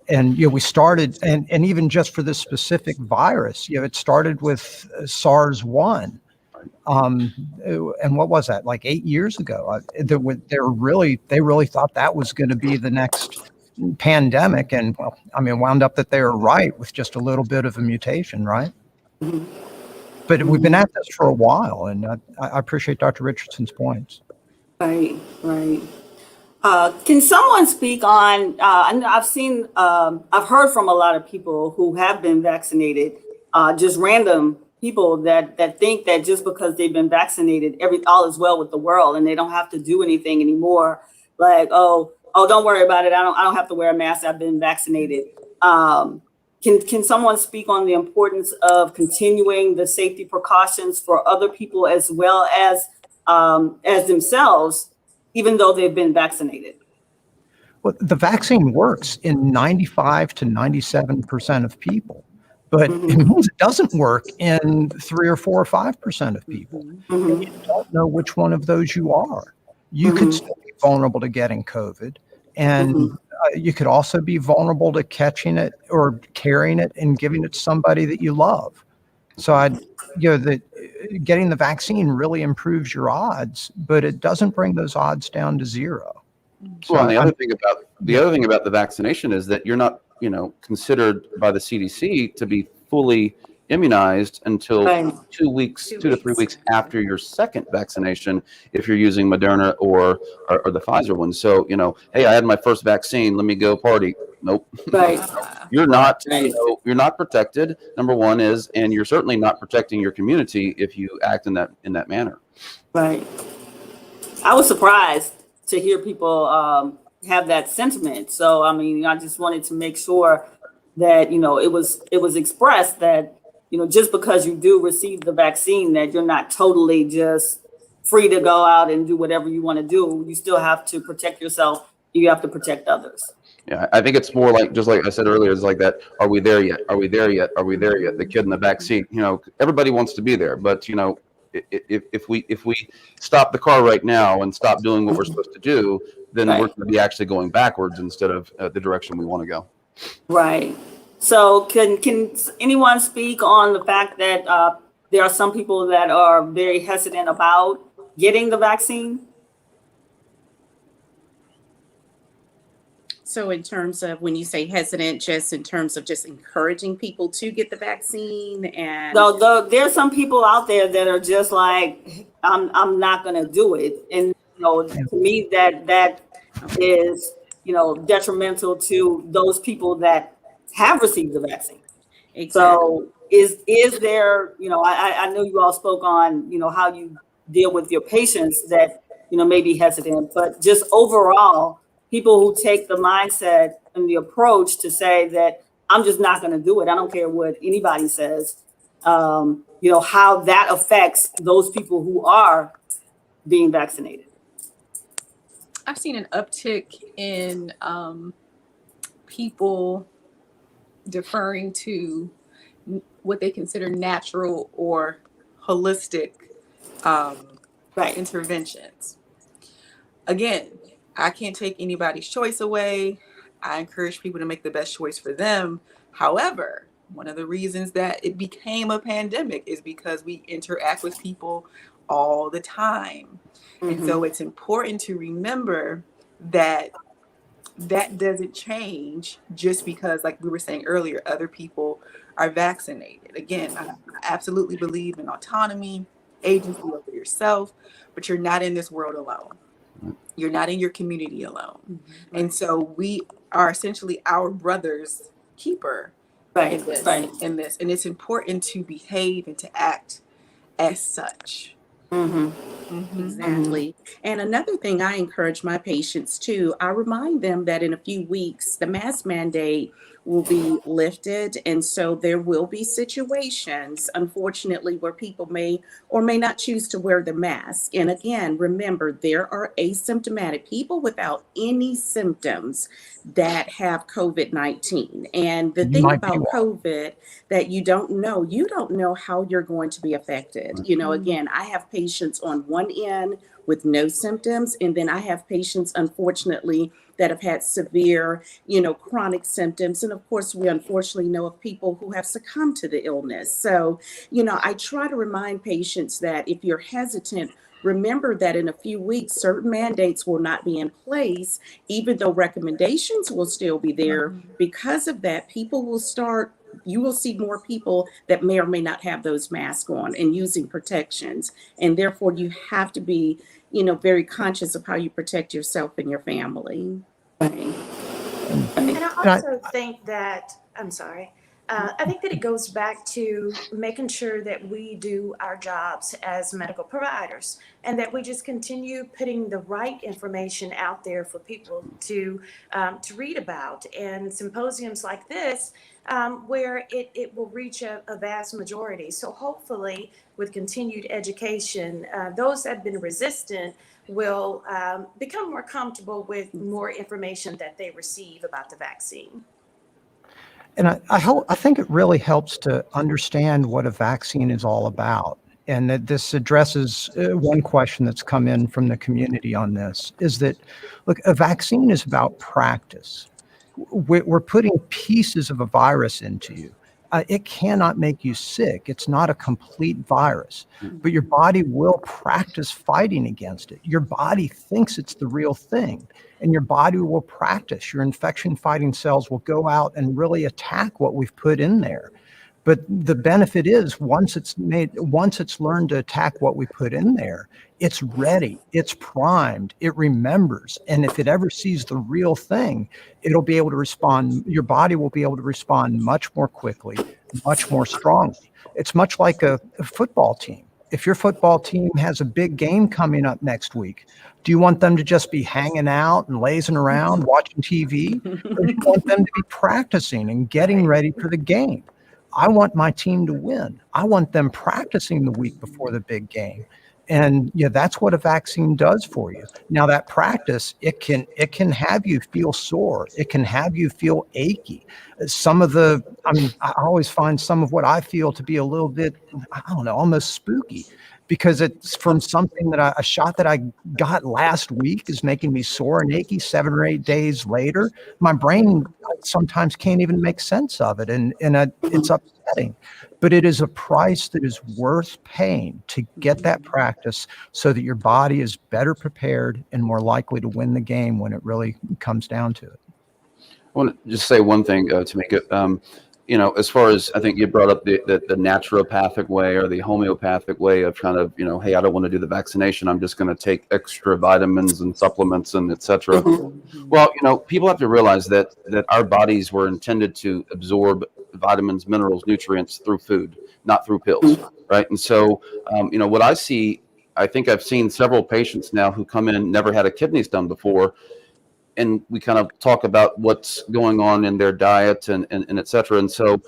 And, we started, and even just for this specific virus, it started with SARS-1. And what was that, like 8 years ago? They really thought that was going to be the next pandemic. And wound up that they were right with just a little bit of a mutation, right? Mhm. But we've been at this for a while, and I appreciate Dr. Richardson's points. Right. Can someone speak on, I've heard from a lot of people who have been vaccinated, just random people that think that just because they've been vaccinated, all is well with the world and they don't have to do anything anymore. Like, oh, don't worry about it. I don't have to wear a mask. I've been vaccinated. Can someone speak on the importance of continuing the safety precautions for other people as well as themselves, even though they've been vaccinated? Well, the vaccine works in 95 to 97% of people. But it means it doesn't work in 3 or 4 or 5% of people. And you don't know which one of those you are. You could still be vulnerable to getting COVID. And you could also be vulnerable to catching it or carrying it and giving it to somebody that you love. So getting the vaccine really improves your odds, but it doesn't bring those odds down to zero. So well, and the other thing about the vaccination is that you're not, considered by the CDC to be fully immunized until 2 to 3 weeks after your second vaccination, if you're using Moderna or the Pfizer one. So, hey, I had my first vaccine, let me go party. Nope. Right. You're not, you're not protected. Number one is, and you're certainly not protecting your community if you act in that manner. Right. I was surprised to hear people have that sentiment. So, I just wanted to make sure that, it was expressed that, just because you do receive the vaccine, that you're not totally just free to go out and do whatever you want to do. You still have to protect yourself. You have to protect others. Yeah, I think it's more like, just like I said earlier, it's like that. Are we there yet? Are we there yet? Are we there yet? The kid in the back seat, everybody wants to be there, but if we stop the car right now and stop doing what we're supposed to do, then we're going to be actually going backwards instead of the direction we want to go. Right. So can anyone speak on the fact that there are some people that are very hesitant about getting the vaccine? So in terms of when you say hesitant, just in terms of just encouraging people to get the vaccine, and there's some people out there that are just like, I'm not going to do it. And, to me, that is, detrimental to those people that have received the vaccine. Exactly. So is there, I know you all spoke on, how you deal with your patients that, may be hesitant, but just overall, people who take the mindset and the approach to say that I'm just not going to do it. I don't care what anybody says, how that affects those people who are being vaccinated. I've seen an uptick in people deferring to what they consider natural or holistic interventions. Again, I can't take anybody's choice away. I encourage people to make the best choice for them. However, one of the reasons that it became a pandemic is because we interact with people all the time. And so it's important to remember that that doesn't change just because, like we were saying earlier, other people are vaccinated. Again, I absolutely believe in autonomy, agency over yourself, but you're not in this world alone. You're not in your community alone. And so we are essentially our brother's keeper in this. And it's important to behave and to act as such. Exactly. And another thing I encourage my patients too, I remind them that in a few weeks, the mask mandate will be lifted. And so there will be situations, unfortunately, where people may or may not choose to wear the mask. And again, remember, there are asymptomatic people without any symptoms that have COVID-19. And the You thing might be about one. COVID that you don't know how you're going to be affected. You know, again, I have patients on one end with no symptoms, and then I have patients, unfortunately, that have had severe, chronic symptoms. And of course, we unfortunately know of people who have succumbed to the illness. So, I try to remind patients that if you're hesitant, remember that in a few weeks, certain mandates will not be in place, even though recommendations will still be there. Because of that, you will see more people that may or may not have those masks on and using protections. And therefore, you have to be, very conscious of how you protect yourself and your family. And I And also think that, I'm sorry, I think that it goes back to making sure that we do our jobs as medical providers and that we just continue putting the right information out there for people to read about. And symposiums like this, where it will reach a vast majority. So hopefully, with continued education, those that have been resistant will become more comfortable with more information that they receive about the vaccine. And I think it really helps to understand what a vaccine is all about. And that this addresses one question that's come in from the community on this is that, look, a vaccine is about practice. We're putting pieces of a virus into you. It cannot make you sick. It's not a complete virus, but your body will practice fighting against it. Your body thinks it's the real thing, and your body will practice. Your infection fighting cells will go out and really attack what we've put in there. But the benefit is once it's learned to attack what we put in there, it's ready, it's primed, it remembers. And if it ever sees the real thing, it'll be able to respond. Your body will be able to respond much more quickly, much more strongly. It's much like a football team. If your football team has a big game coming up next week, do you want them to just be hanging out and lazing around watching TV? Or do you want them to be practicing and getting ready for the game? I want my team to win. I want them practicing the week before the big game. And that's what a vaccine does for you. Now that practice, it can have you feel sore. It can have you feel achy. I always find some of what I feel to be a little bit, I don't know, almost spooky, because it's from something a shot that I got last week is making me sore and achy 7 or 8 days later. My brain sometimes can't even make sense of it. And it's upsetting, but it is a price that is worth paying to get that practice so that your body is better prepared and more likely to win the game when it really comes down to it. I want to just say one thing to make it, as far as I think you brought up the naturopathic way or the homeopathic way of kind of, hey, I don't want to do the vaccination. I'm just going to take extra vitamins and supplements and et cetera. Well, people have to realize that our bodies were intended to absorb vitamins, minerals, nutrients through food, not through pills, right? And so, what I see, I think I've seen several patients now who come in, never had a kidney stone before, and we kind of talk about what's going on in their diet and et cetera. And so,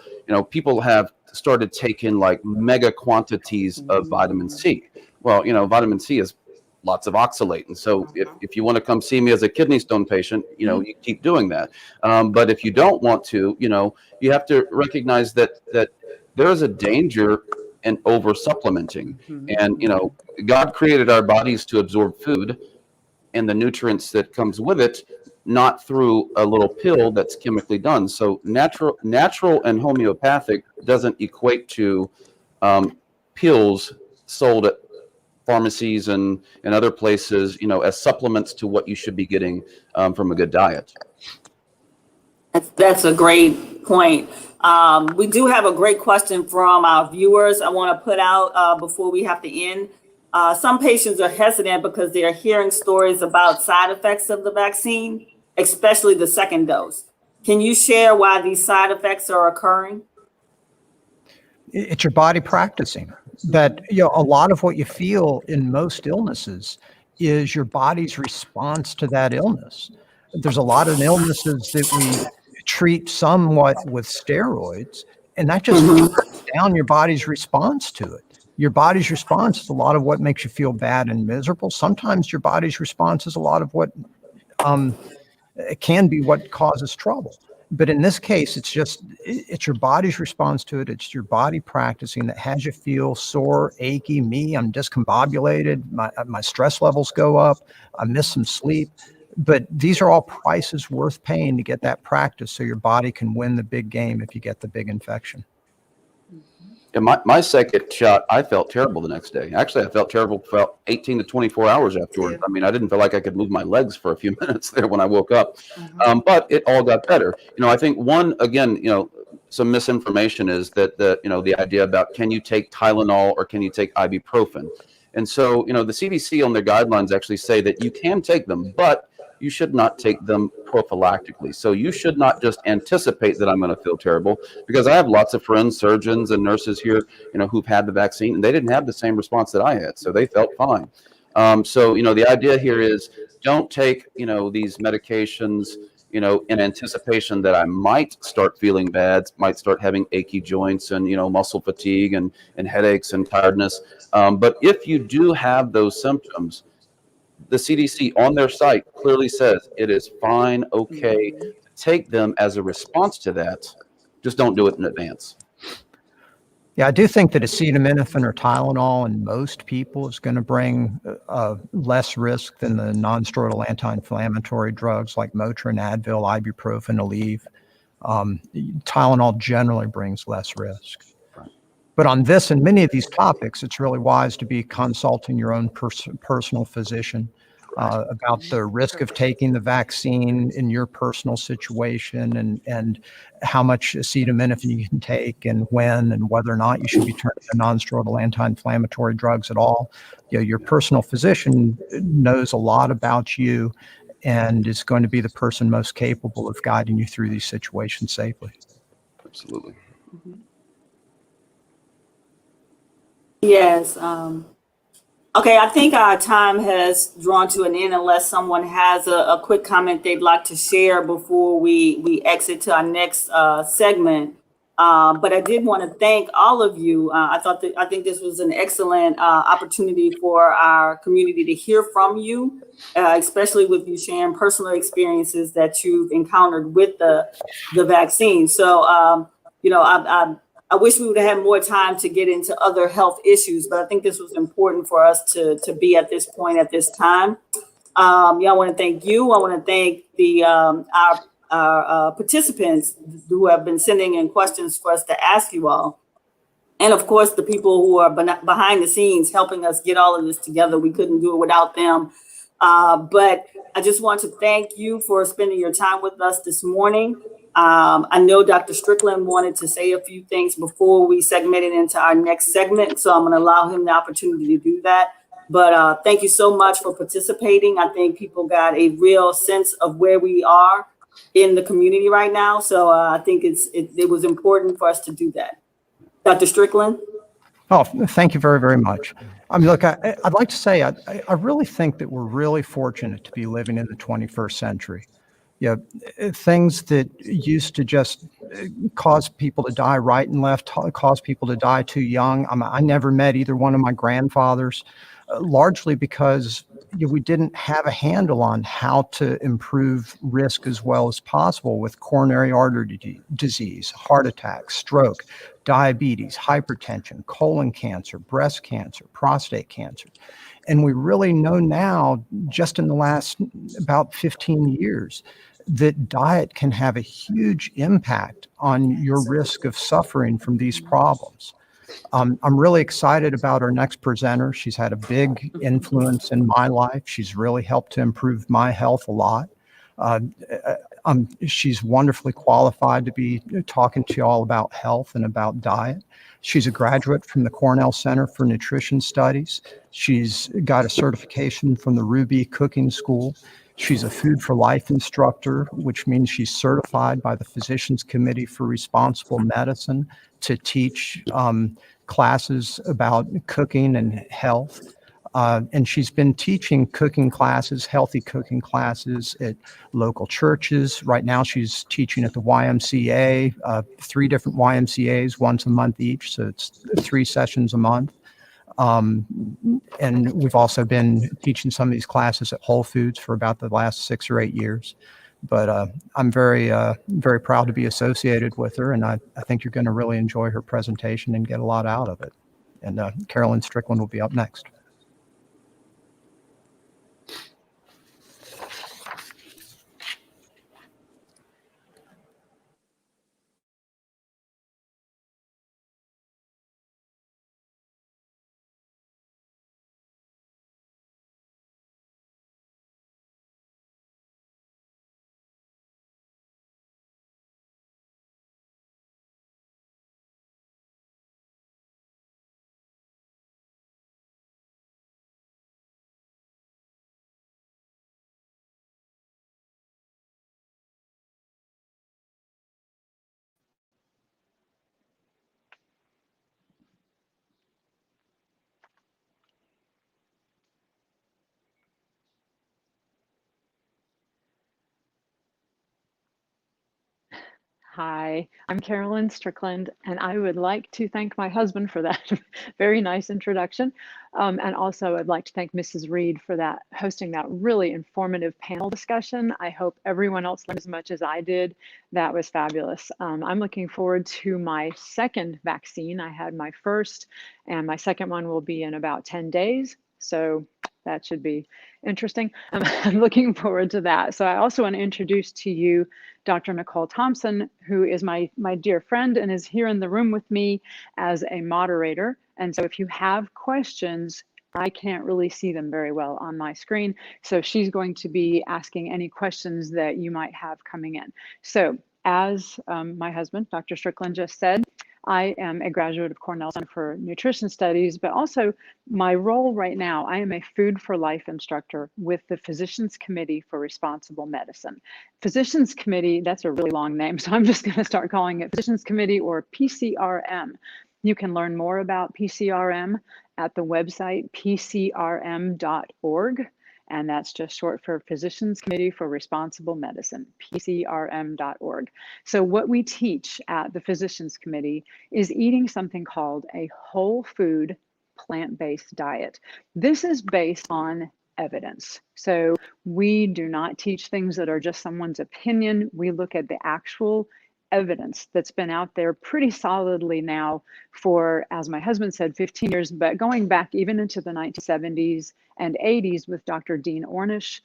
people have started taking like mega quantities of vitamin C. Well, vitamin C is lots of oxalate. And so if you want to come see me as a kidney stone patient, you keep doing that. But if you don't want to, you have to recognize that there is a danger in over supplementing. And, God created our bodies to absorb food and the nutrients that comes with it, not through a little pill that's chemically done. So natural and homeopathic doesn't equate to pills sold at pharmacies and other places, as supplements to what you should be getting from a good diet. That's a great point. We do have a great question from our viewers I want to put out before we have to end. Some patients are hesitant because they are hearing stories about side effects of the vaccine, especially the second dose. Can you share why these side effects are occurring? It's your body practicing that, a lot of what you feel in most illnesses is your body's response to that illness. There's a lot of illnesses that we treat somewhat with steroids, and that just cuts down your body's response to it. Your body's response is a lot of what makes you feel bad and miserable. Sometimes your body's response is a lot of what it can be what causes trouble. But in this case, it's your body's response to it. It's your body practicing that has you feel sore, achy. I'm discombobulated. My stress levels go up. I miss some sleep. But these are all prices worth paying to get that practice so your body can win the big game if you get the big infection. And my second shot, I felt terrible the next day. Actually, I felt terrible for 18 to 24 hours afterwards. I mean, I didn't feel like I could move my legs for a few minutes there when I woke up. But it all got better. I think some misinformation is that the idea about can you take Tylenol or can you take ibuprofen? And so, the CDC on their guidelines actually say that you can take them, but you should not take them prophylactically. So you should not just anticipate that I'm going to feel terrible, because I have lots of friends, surgeons and nurses here, who've had the vaccine and they didn't have the same response that I had. So they felt fine. So, the idea here is don't take, these medications, in anticipation that I might start feeling bad, might start having achy joints and, muscle fatigue and headaches and tiredness. But if you do have those symptoms, the CDC on their site clearly says it is fine, okay, to take them as a response to that. Just don't do it in advance. Yeah, I do think that acetaminophen or Tylenol in most people is going to bring less risk than the non-steroidal anti-inflammatory drugs like Motrin, Advil, ibuprofen, Aleve. Tylenol generally brings less risk. But on this and many of these topics, it's really wise to be consulting your own personal physician about the risk of taking the vaccine in your personal situation and how much acetaminophen you can take and when and whether or not you should be turning to non-steroidal anti-inflammatory drugs at all. Your personal physician knows a lot about you and is going to be the person most capable of guiding you through these situations safely. Absolutely. Yes. Okay, I think our time has drawn to an end unless someone has a quick comment they'd like to share before we exit to our next segment. But I did want to thank all of you. I think this was an excellent opportunity for our community to hear from you, especially with you sharing personal experiences that you've encountered with the vaccine. So, I wish we would have had more time to get into other health issues, but I think this was important for us to be at this point at this time. I want to thank you. I want to thank the our participants who have been sending in questions for us to ask you all. And of course, the people who are behind the scenes helping us get all of this together. We couldn't do it without them. But I just want to thank you for spending your time with us this morning. I know Dr. Strickland wanted to say a few things before we segmented into our next segment, so I'm going to allow him the opportunity to do that. But thank you so much for participating. I think people got a real sense of where we are in the community right now. So I think it was important for us to do that. Dr. Strickland? Oh, thank you very, very much. I mean, look, I'd like to say I really think that we're really fortunate to be living in the 21st century. Things that used to just cause people to die right and left, cause people to die too young. I never met either one of my grandfathers, largely because we didn't have a handle on how to improve risk as well as possible with coronary artery disease, heart attack, stroke, diabetes, hypertension, colon cancer, breast cancer, prostate cancer. And we really know now, just in the last about 15 years, that diet can have a huge impact on your risk of suffering from these problems. I'm really excited about our next presenter. She's had a big influence in my life. She's really helped to improve my health a lot. She's wonderfully qualified to be talking to you all about health and about diet. She's a graduate from the Cornell Center for Nutrition Studies. She's got a certification from the Ruby Cooking School. She's a Food for Life instructor, which means she's certified by the Physicians Committee for Responsible Medicine to teach classes about cooking and health. And she's been teaching cooking classes, healthy cooking classes at local churches. Right now, she's teaching at the YMCA, 3 different YMCAs, once a month each. So it's 3 sessions a month. And we've also been teaching some of these classes at Whole Foods for about the last 6 or 8 years. But I'm very, very proud to be associated with her. And I think you're going to really enjoy her presentation and get a lot out of it. And Carolyn Strickland will be up next. Hi, I'm Carolyn Strickland, and I would like to thank my husband for that very nice introduction. And also I'd like to thank Mrs. Reed for that, hosting that really informative panel discussion. I hope everyone else learned as much as I did. That was fabulous. I'm looking forward to my second vaccine. I had my first, and my second one will be in about 10 days. So that should be interesting. I'm looking forward to that. So I also want to introduce to you Dr. Nicole Thompson, who is my dear friend and is here in the room with me as a moderator. And so if you have questions, I can't really see them very well on my screen. So she's going to be asking any questions that you might have coming in. So as my husband, Dr. Strickland, just said, I am a graduate of Cornell Center for Nutrition Studies, but also my role right now, I am a Food for Life instructor with the Physicians Committee for Responsible Medicine. Physicians Committee, that's a really long name, so I'm just going to start calling it Physicians Committee, or PCRM. You can learn more about PCRM at the website pcrm.org. And that's just short for Physicians Committee for Responsible Medicine, pcrm.org. So what we teach at the Physicians Committee is eating something called a whole food plant-based diet. This is based on evidence. So we do not teach things that are just someone's opinion. We look at the actual evidence that's been out there pretty solidly now for, as my husband said, 15 years, but going back even into the 1970s and 80s with Dr. Dean Ornish,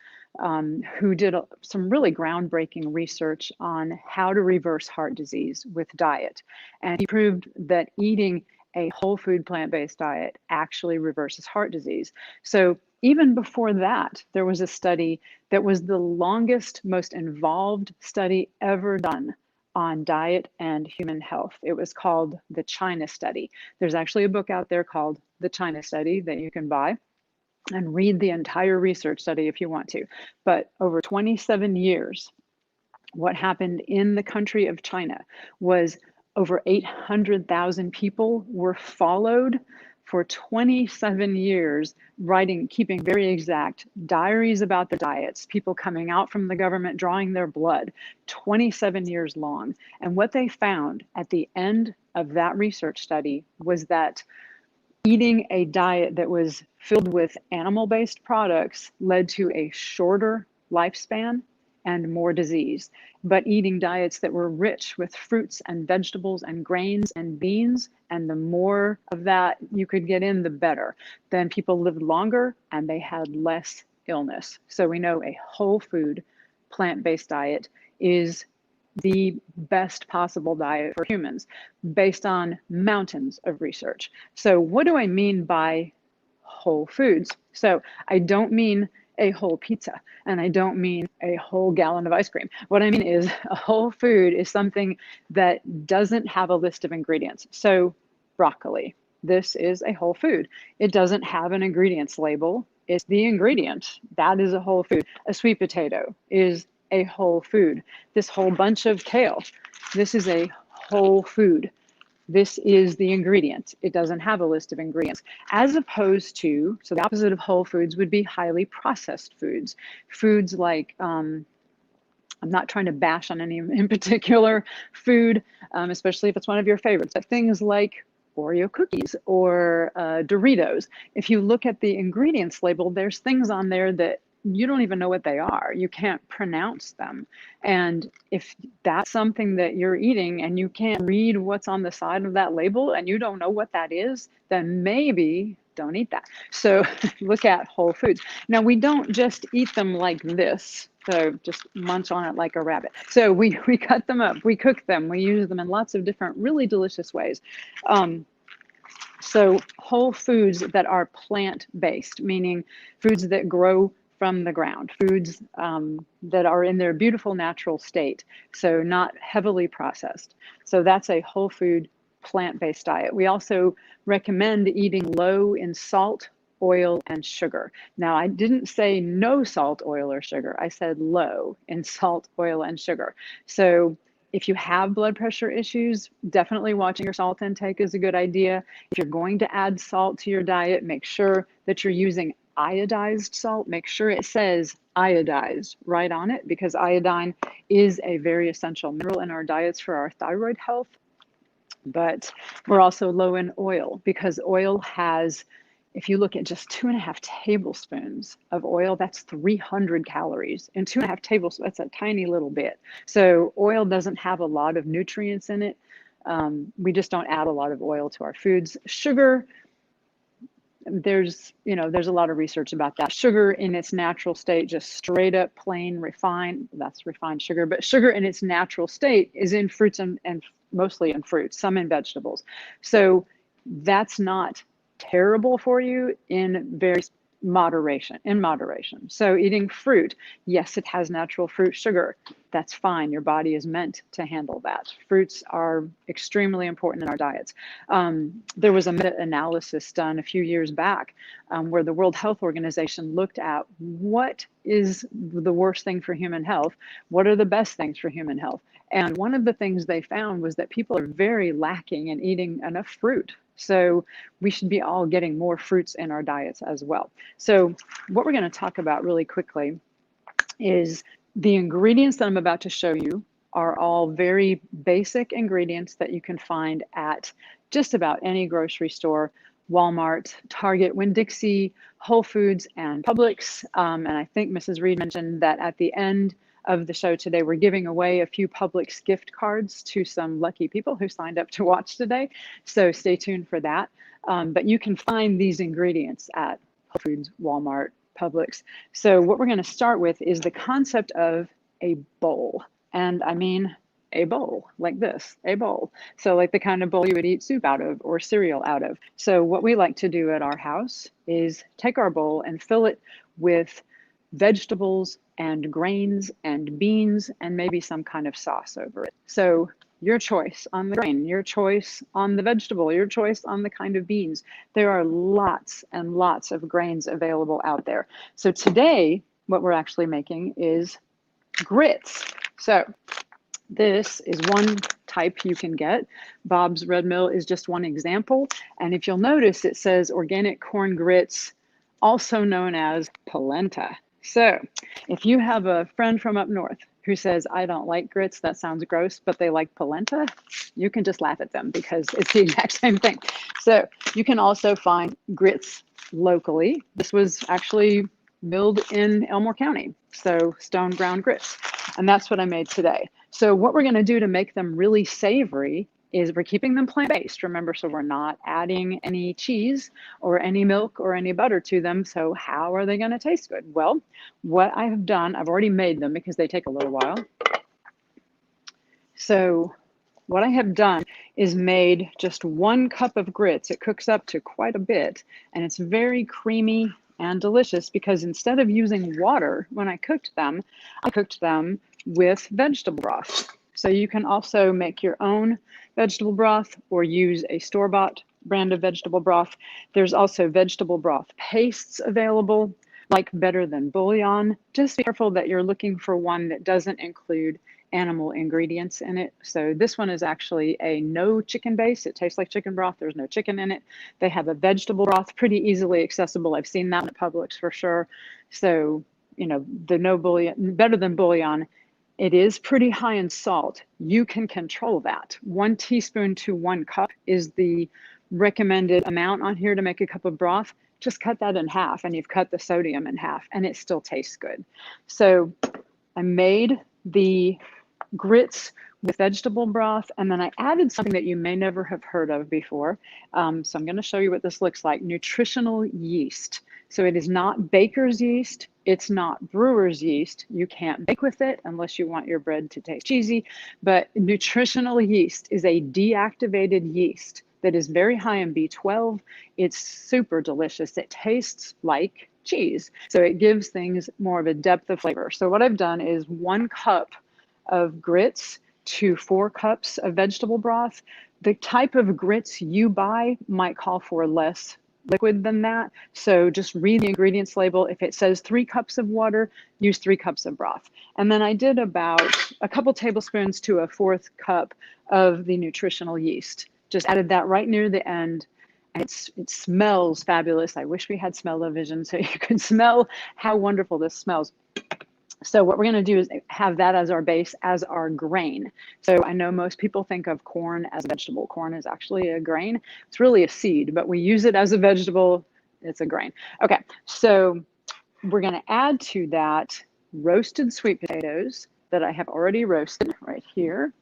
who did some really groundbreaking research on how to reverse heart disease with diet. And he proved that eating a whole food plant-based diet actually reverses heart disease. So even before that, there was a study that was the longest, most involved study ever done on diet and human health. It was called the China Study. There's actually a book out there called The China Study that you can buy and read the entire research study if you want to. But over 27 years, what happened in the country of China was over 800,000 people were followed for 27 years, keeping very exact diaries about their diets, people coming out from the government, drawing their blood, 27 years long. And what they found at the end of that research study was that eating a diet that was filled with animal-based products led to a shorter lifespan and more disease. But eating diets that were rich with fruits and vegetables and grains and beans, and the more of that you could get in, the better. Then people lived longer and they had less illness. So we know a whole food plant-based diet is the best possible diet for humans based on mountains of research. So what do I mean by whole foods? So I don't mean a whole pizza, and I don't mean a whole gallon of ice cream. What I mean is a whole food is something that doesn't have a list of ingredients. So broccoli, this is a whole food. It doesn't have an ingredients label. It's the ingredient. That is a whole food. A sweet potato is a whole food. This whole bunch of kale, this is a whole food. This is the ingredient. It doesn't have a list of ingredients. As opposed to, so the opposite of whole foods would be highly processed foods. Foods like, I'm not trying to bash on any in particular food, especially if it's one of your favorites, but things like Oreo cookies or Doritos. If you look at the ingredients label, there's things on there that you don't even know what they are. You can't pronounce them. And if that's something that you're eating and you can't read what's on the side of that label and you don't know what that is, then maybe don't eat that. So look at whole foods. Now, we don't just eat them like this. So just munch on it like a rabbit. So we cut them up, we cook them, we use them in lots of different really delicious ways. So whole foods that are plant-based, meaning foods that grow from the ground, foods that are in their beautiful natural state, so not heavily processed. So that's a whole food plant-based diet. We also recommend eating low in salt, oil, and sugar. Now, I didn't say no salt, oil, or sugar. I said low in salt, oil, and sugar. So if you have blood pressure issues, definitely watching your salt intake is a good idea. If you're going to add salt to your diet, make sure that you're using iodized salt. Make sure it says iodized right on it, because iodine is a very essential mineral in our diets for our thyroid health. But we're also low in oil, because oil has, if you look at just 2.5 tablespoons of oil, that's 300 calories. And 2.5 tablespoons, that's a tiny little bit. So oil doesn't have a lot of nutrients in it. We just don't add a lot of oil to our foods. Sugar, there's a lot of research about that. Sugar in its natural state, just straight up plain refined, that's refined sugar, but sugar in its natural state is in fruits and mostly in fruits, some in vegetables. So that's not terrible for you in moderation. So eating fruit, yes, it has natural fruit sugar. That's fine. Your body is meant to handle that. Fruits are extremely important in our diets. There was a meta-analysis done a few years back where the World Health Organization looked at what is the worst thing for human health, what are the best things for human health. And one of the things they found was that people are very lacking in eating enough fruit. So we should be all getting more fruits in our diets as well. So what we're going to talk about really quickly is the ingredients that I'm about to show you are all very basic ingredients that you can find at just about any grocery store, Walmart, Target, Winn-Dixie, Whole Foods, and Publix. And I think Mrs. Reed mentioned that at the end of the show today, we're giving away a few Publix gift cards to some lucky people who signed up to watch today. So stay tuned for that. But you can find these ingredients at Whole Foods, Walmart, Publix. So what we're going to start with is the concept of a bowl. And I mean a bowl like this, a bowl. So like the kind of bowl you would eat soup out of or cereal out of. So what we like to do at our house is take our bowl and fill it with vegetables and grains and beans and maybe some kind of sauce over it. So your choice on the grain, your choice on the vegetable, your choice on the kind of beans. There are lots and lots of grains available out there. So today, what we're actually making is grits. So this is one type you can get. Bob's Red Mill is just one example. And if you'll notice, it says organic corn grits, also known as polenta. So if you have a friend from up north who says, I don't like grits, that sounds gross, but they like polenta, you can just laugh at them because it's the exact same thing. So you can also find grits locally. This was actually milled in Elmore County, so stone ground grits. And that's what I made today. So what we're going to do to make them really savory is we're keeping them plant-based, remember, so we're not adding any cheese or any milk or any butter to them. So how are they going to taste good? Well, what I have done, I've already made them because they take a little while. So what I have done is made just 1 cup of grits. It cooks up to quite a bit, and it's very creamy and delicious because instead of using water when I cooked them with vegetable broth. So you can also make your own vegetable broth or use a store-bought brand of vegetable broth. There's also vegetable broth pastes available, like Better Than Bouillon. Just be careful that you're looking for one that doesn't include animal ingredients in it. So this one is actually a no chicken base. It tastes like chicken broth. There's no chicken in it. They have a vegetable broth, pretty easily accessible. I've seen that at Publix for sure. So, you know, the no bouillon, Better Than Bouillon, it is pretty high in salt. You can control that. 1 teaspoon to 1 cup is the recommended amount on here to make a cup of broth. Just cut that in half and you've cut the sodium in half and it still tastes good. So I made the grits with vegetable broth, and then I added something that you may never have heard of before. So I'm going to show you what this looks like. Nutritional yeast. So it is not baker's yeast. It's not brewer's yeast. You can't bake with it unless you want your bread to taste cheesy. But nutritional yeast is a deactivated yeast that is very high in B12. It's super delicious. It tastes like cheese. So it gives things more of a depth of flavor. So what I've done is 1 cup of grits to 4 cups of vegetable broth. The type of grits you buy might call for less liquid than that. So just read the ingredients label. If it says 3 cups of water, use 3 cups of broth. And then I did about a couple tablespoons to a 4th cup of the nutritional yeast. Just added that right near the end. And it smells fabulous. I wish we had smell-o-vision so you could smell how wonderful this smells. So what we're going to do is have that as our base, as our grain. So I know most people think of corn as a vegetable. Corn is actually a grain. It's really a seed, but we use it as a vegetable. It's a grain. Okay, so we're going to add to that roasted sweet potatoes that I have already roasted right here.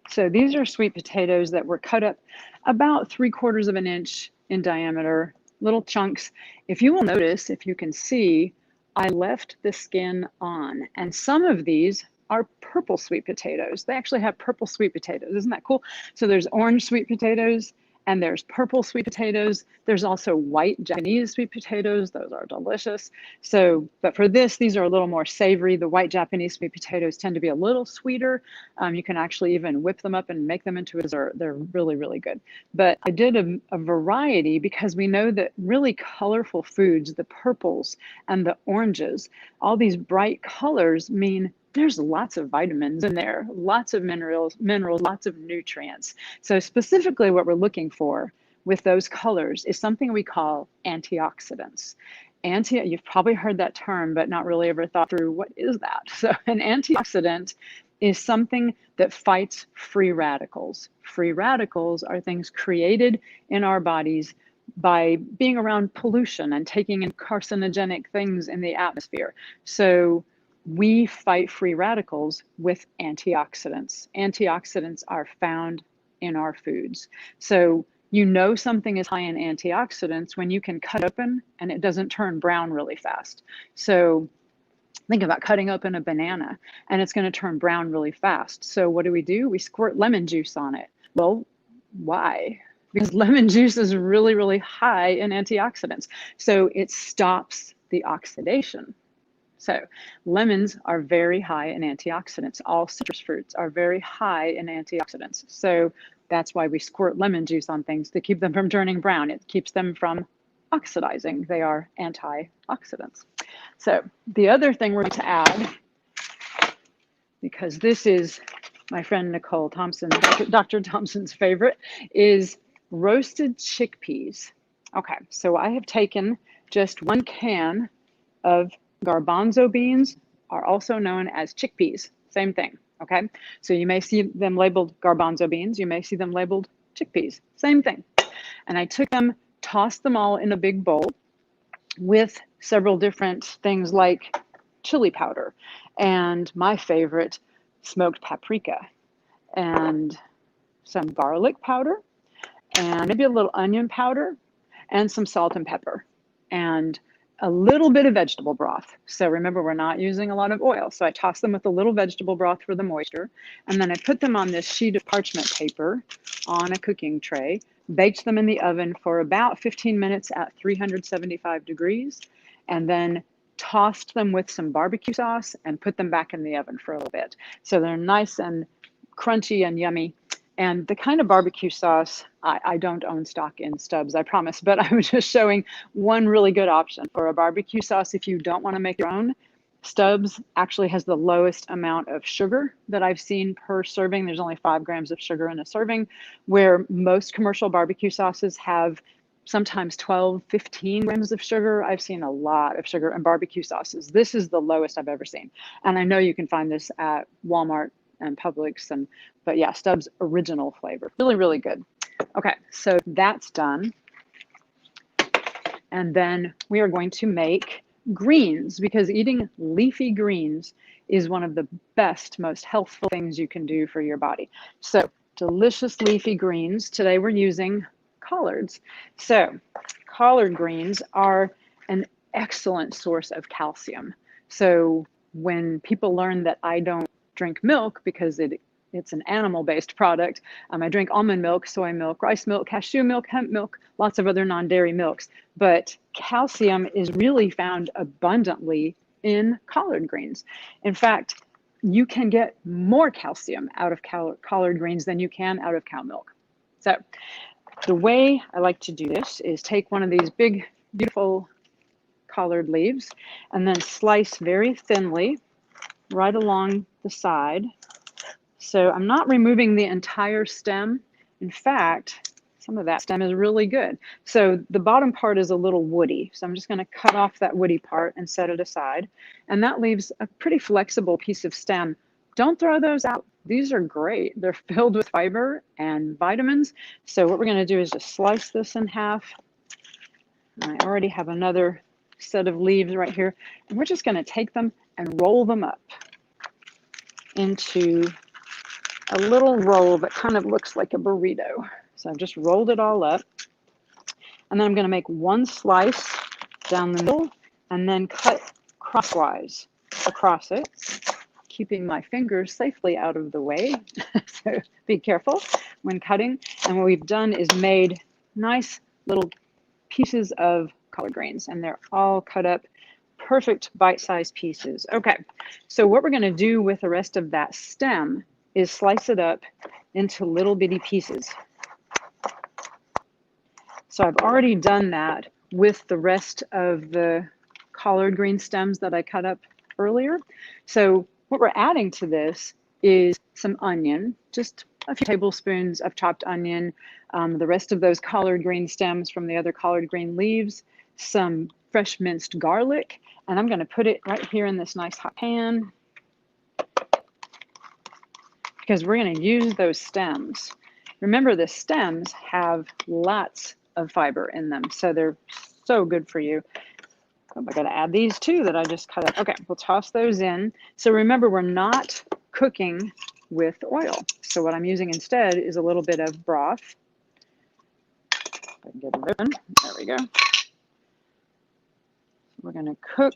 So these are sweet potatoes that were cut up about 3/4 of an inch in diameter, little chunks. If you will notice, if you can see, I left the skin on, and some of these are purple sweet potatoes. They actually have purple sweet potatoes. Isn't that cool? So there's orange sweet potatoes and there's purple sweet potatoes. There's also white Japanese sweet potatoes. Those are delicious. So, but for this, these are a little more savory. The white Japanese sweet potatoes tend to be a little sweeter. You can actually even whip them up and make them into a dessert. They're really, really good. But I did a variety because we know that really colorful foods, the purples and the oranges, all these bright colors mean there's lots of vitamins in there, lots of minerals, lots of nutrients. So specifically what we're looking for with those colors is something we call antioxidants. You've probably heard that term, but not really ever thought through what is that. So an antioxidant is something that fights free radicals. Free radicals are things created in our bodies by being around pollution and taking in carcinogenic things in the atmosphere. So we fight free radicals with antioxidants. Antioxidants are found in our foods. So you know something is high in antioxidants when you can cut open and it doesn't turn brown really fast. So think about cutting open a banana and it's going to turn brown really fast. So what do? We squirt lemon juice on it. Well, why? Because lemon juice is really, really high in antioxidants. So it stops the oxidation. So lemons are very high in antioxidants. All citrus fruits are very high in antioxidants. So that's why we squirt lemon juice on things to keep them from turning brown. It keeps them from oxidizing. They are antioxidants. So the other thing we're going to add, because this is my friend Nicole Thompson, Dr. Thompson's favorite, is roasted chickpeas. Okay, so I have taken just 1 can of garbanzo beans, are also known as chickpeas. Same thing, okay? So you may see them labeled garbanzo beans. You may see them labeled chickpeas. Same thing. And I took them, tossed them all in a big bowl with several different things like chili powder and my favorite, smoked paprika, and some garlic powder, and maybe a little onion powder, and some salt and pepper. And a little bit of vegetable broth. So remember, we're not using a lot of oil. So I toss them with a little vegetable broth for the moisture. And then I put them on this sheet of parchment paper on a cooking tray, baked them in the oven for about 15 minutes at 375 degrees, and then tossed them with some barbecue sauce and put them back in the oven for a little bit. So they're nice and crunchy and yummy. And the kind of barbecue sauce, I don't own stock in Stubbs, I promise, but I was just showing one really good option for a barbecue sauce if you don't want to make your own. Stubbs actually has the lowest amount of sugar that I've seen per serving. There's only 5 grams of sugar in a serving, where most commercial barbecue sauces have sometimes 12, 15 grams of sugar. I've seen a lot of sugar in barbecue sauces. This is the lowest I've ever seen. And I know you can find this at Walmart and Publix, but yeah, Stubbs original flavor, really, really good. Okay, so that's done. And then we are going to make greens, because eating leafy greens is one of the best, most healthful things you can do for your body. So delicious leafy greens. Today we're using collards. So collard greens are an excellent source of calcium. So when people learn that I don't drink milk because it's an animal-based product, I drink almond milk, soy milk, rice milk, cashew milk, hemp milk, lots of other non-dairy milks. But calcium is really found abundantly in collard greens. In fact, you can get more calcium out of collard greens than you can out of cow milk. So the way I like to do this is take one of these big, beautiful collard leaves and then slice very thinly right along the side. So I'm not removing the entire stem. In fact, some of that stem is really good. So the bottom part is a little woody. So I'm just going to cut off that woody part and set it aside. And that leaves a pretty flexible piece of stem. Don't throw those out. These are great. They're filled with fiber and vitamins. So what we're going to do is just slice this in half. And I already have another set of leaves right here. And we're just going to take them and roll them up into a little roll that kind of looks like a burrito. So I've just rolled it all up. And then I'm going to make one slice down the middle and then cut crosswise across it, keeping my fingers safely out of the way. So be careful when cutting. And what we've done is made nice little pieces of collard greens, and they're all cut up perfect bite-sized pieces. Okay, so what we're going to do with the rest of that stem is slice it up into little bitty pieces. So I've already done that with the rest of the collard green stems that I cut up earlier. So what we're adding to this is some onion, just a few tablespoons of chopped onion, the rest of those collard green stems from the other collard green leaves, some fresh minced garlic, and I'm going to put it right here in this nice hot pan because we're going to use those stems. Remember, the stems have lots of fiber in them, so they're so good for you. Oh, I got to add these too that I just cut up. Okay, we'll toss those in. So remember, we're not cooking with oil. So what I'm using instead is a little bit of broth. If I can get it open. There we go. We're going to cook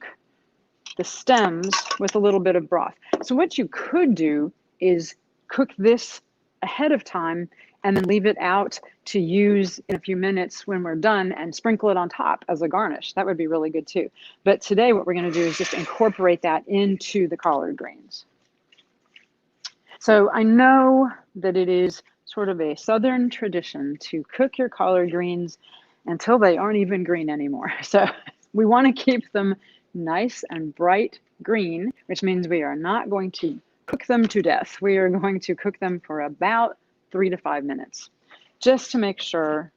the stems with a little bit of broth. So what you could do is cook this ahead of time and then leave it out to use in a few minutes when we're done and sprinkle it on top as a garnish. That would be really good too. But today what we're going to do is just incorporate that into the collard greens. So I know that it is sort of a Southern tradition to cook your collard greens until they aren't even green anymore. So we want to keep them nice and bright green, which means we are not going to cook them to death. We are going to cook them for about 3 to 5 minutes, just to make sure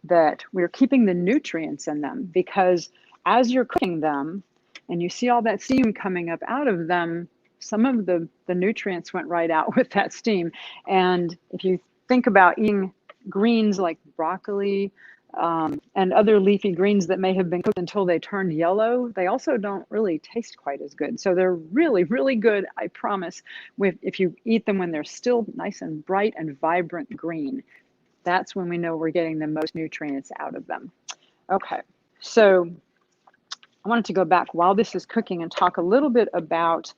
that we're keeping the nutrients in them, because as you're cooking them and you see all that steam coming up out of them, some of the nutrients went right out with that steam. And if you think about eating greens like broccoli and other leafy greens that may have been cooked until they turned yellow, they also don't really taste quite as good. So they're really, really good, I promise, if you eat them when they're still nice and bright and vibrant green. That's when we know we're getting the most nutrients out of them. Okay, so I wanted to go back while this is cooking and talk a little bit about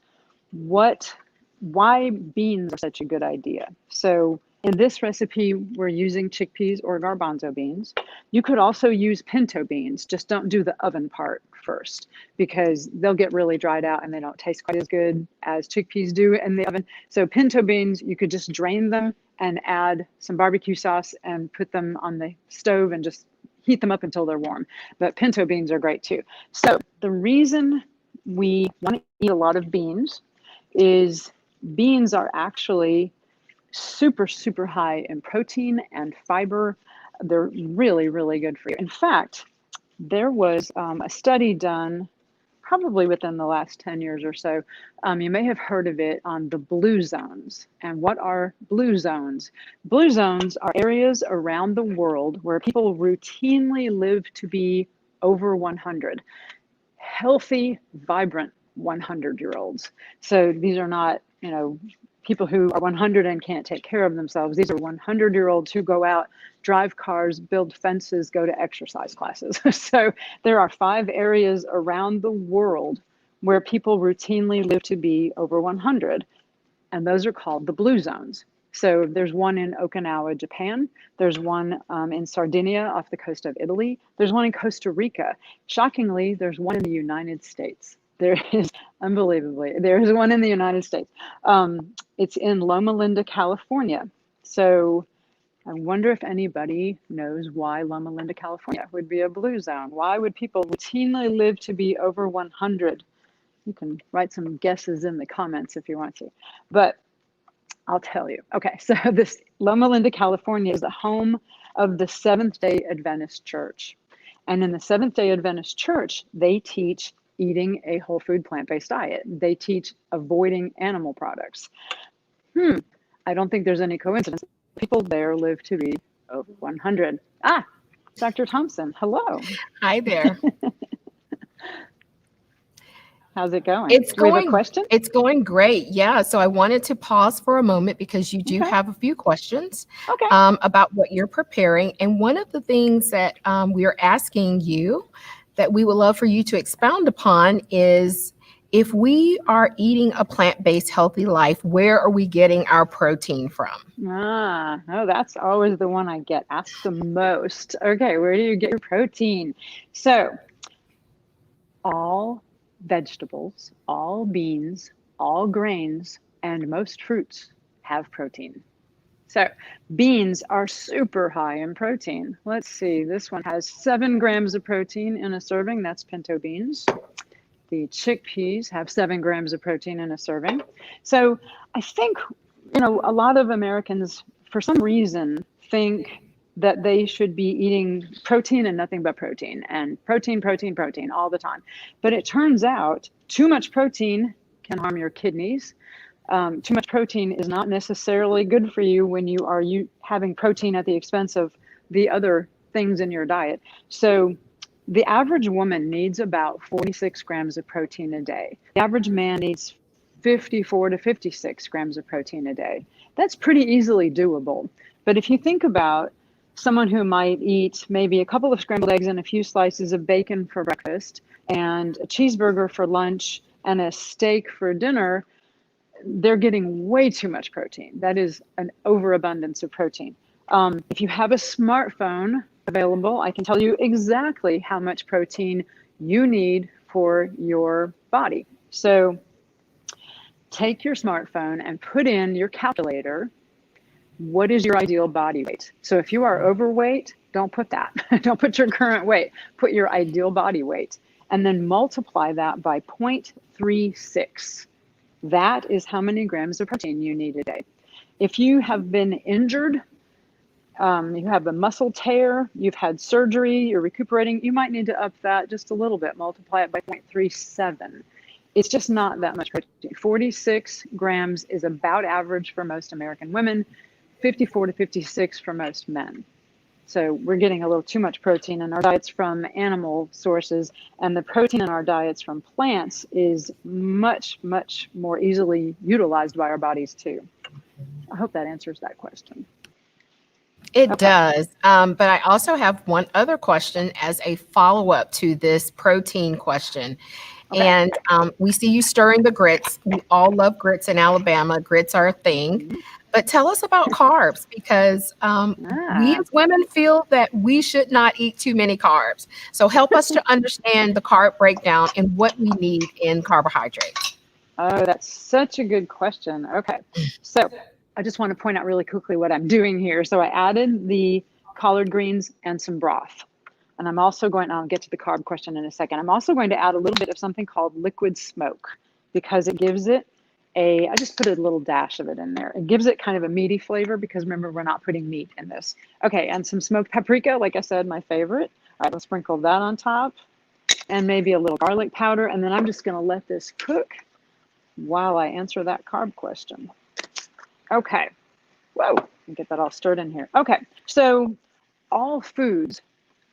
why beans are such a good idea. So in this recipe, we're using chickpeas or garbanzo beans. You could also use pinto beans, just don't do the oven part first because they'll get really dried out and they don't taste quite as good as chickpeas do in the oven. So pinto beans, you could just drain them and add some barbecue sauce and put them on the stove and just heat them up until they're warm. But pinto beans are great too. So the reason we want to eat a lot of beans is beans are actually super, super high in protein and fiber. They're really, really good for you. In fact, there was a study done probably within the last 10 years or so. You may have heard of it on the blue zones. And what are blue zones? Blue zones are areas around the world where people routinely live to be over 100. Healthy, vibrant 100-year-olds. So these are not, people who are 100 and can't take care of themselves. These are 100-year-olds who go out, drive cars, build fences, go to exercise classes. So there are 5 areas around the world where people routinely live to be over 100, and those are called the blue zones. So there's one in Okinawa, Japan. There's one in Sardinia off the coast of Italy. There's one in Costa Rica. Shockingly, there's one in the United States. There is, unbelievably, there's one in the United States. It's in Loma Linda, California. So I wonder if anybody knows why Loma Linda, California would be a blue zone. Why would people routinely live to be over 100? You can write some guesses in the comments if you want to, but I'll tell you. Okay, so this Loma Linda, California is the home of the Seventh-day Adventist Church. And in the Seventh-day Adventist Church, they teach eating a whole food plant-based diet. They teach avoiding animal products. I don't think there's any coincidence. People there live to be over 100. Dr. Thompson, hello. Hi there. How's it going? It's Do we have going. a question? It's going great. Yeah. So I wanted to pause for a moment because you do Okay. have a few questions Okay. about what you're preparing. And one of the things that we are asking you that we would love for you to expound upon is if we are eating a plant-based healthy life, where are we getting our protein from? That's always the one I get asked the most. Okay, where do you get your protein? So all vegetables, all beans, all grains, and most fruits have protein. So beans are super high in protein. Let's see, this one has 7 grams of protein in a serving. That's pinto beans. The chickpeas have 7 grams of protein in a serving. So I think, a lot of Americans, for some reason, think that they should be eating protein and nothing but protein, and protein all the time. But it turns out too much protein can harm your kidneys. Too much protein is not necessarily good for you when you are having protein at the expense of the other things in your diet. So the average woman needs about 46 grams of protein a day. The average man needs 54 to 56 grams of protein a day. That's pretty easily doable. But if you think about someone who might eat maybe a couple of scrambled eggs and a few slices of bacon for breakfast and a cheeseburger for lunch and a steak for dinner, they're getting way too much protein. That is an overabundance of protein. If you have a smartphone available, I can tell you exactly how much protein you need for your body. So take your smartphone and put in your calculator. What is your ideal body weight? So if you are overweight, don't put that. Don't put your current weight. Put your ideal body weight and then multiply that by 0.36. That is how many grams of protein you need a day. If you have been injured, you have a muscle tear, you've had surgery, you're recuperating, you might need to up that just a little bit, multiply it by 0.37. It's just not that much protein. 46 grams is about average for most American women, 54 to 56 for most men. So we're getting a little too much protein in our diets from animal sources, and the protein in our diets from plants is much, much more easily utilized by our bodies too. I hope that answers that question. It Okay. does. But I also have one other question as a follow-up to this protein question. Okay. And we see you stirring the grits. We all love grits in Alabama. Grits are a thing. But tell us about carbs, because we Ah. as women feel that we should not eat too many carbs. So help us to understand the carb breakdown and what we need in carbohydrates. Oh, that's such a good question. Okay. So I just want to point out really quickly what I'm doing here. So I added the collard greens and some broth. And I'm also going, I'll get to the carb question in a second. I'm also going to add a little bit of something called liquid smoke, because it gives it I just put a little dash of it in there. It gives it kind of a meaty flavor, because remember, we're not putting meat in this. Okay, and some smoked paprika, like I said, my favorite. All right, let's sprinkle that on top, and maybe a little garlic powder. And then I'm just gonna let this cook while I answer that carb question. Okay, whoa, let me get that all stirred in here. Okay, so all foods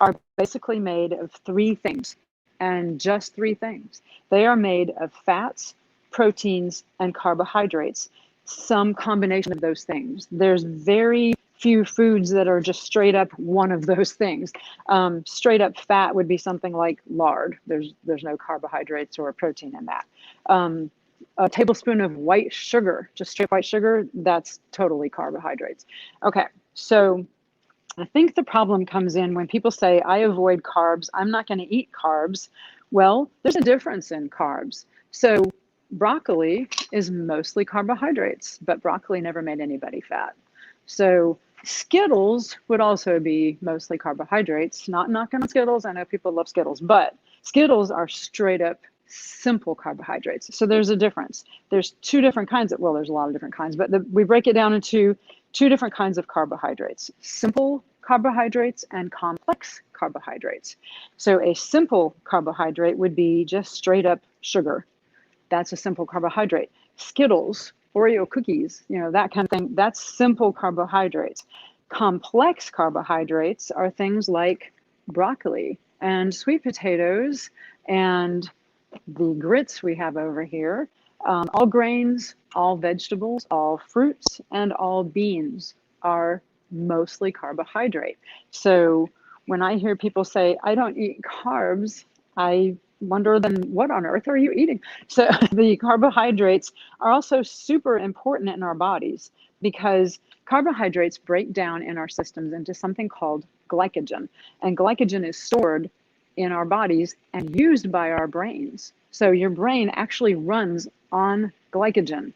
are basically made of three things, and just three things. They are made of fats, proteins, and carbohydrates, some combination of those things. There's very few foods that are just straight up one of those things. Straight up fat would be something like lard. There's no carbohydrates or protein in that. A tablespoon of white sugar, just straight white sugar, that's totally carbohydrates. Okay, so I think the problem comes in when people say, I avoid carbs, I'm not going to eat carbs. Well, there's a difference in carbs. So broccoli is mostly carbohydrates, but broccoli never made anybody fat. So Skittles would also be mostly carbohydrates. Not knocking on Skittles, I know people love Skittles, but Skittles are straight up simple carbohydrates. So there's a difference. There's two different kinds of, well, there's a lot of different kinds, but we break it down into two different kinds of carbohydrates: simple carbohydrates and complex carbohydrates. So a simple carbohydrate would be just straight up sugar. That's a simple carbohydrate. Skittles, Oreo cookies, that kind of thing, that's simple carbohydrates. Complex carbohydrates are things like broccoli and sweet potatoes and the grits we have over here. All grains, all vegetables, all fruits, and all beans are mostly carbohydrate. So when I hear people say, I don't eat carbs, I wonder, then what on earth are you eating? So the carbohydrates are also super important in our bodies, because carbohydrates break down in our systems into something called glycogen. And glycogen is stored in our bodies and used by our brains. So your brain actually runs on glycogen.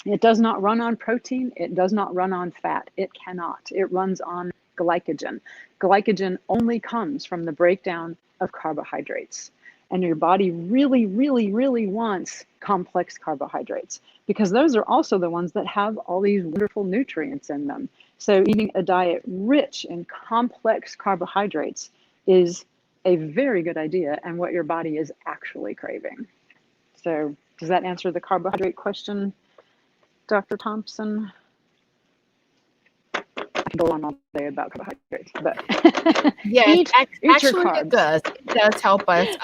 It does not run on protein. It does not run on fat. It cannot. It runs on glycogen. Glycogen only comes from the breakdown of carbohydrates. And your body really, really, really wants complex carbohydrates, because those are also the ones that have all these wonderful nutrients in them. So eating a diet rich in complex carbohydrates is a very good idea, and what your body is actually craving. So does that answer the carbohydrate question, Dr. Thompson? I can go on all day about carbohydrates, but Yes, eat your actually carbs. it does. It does help us.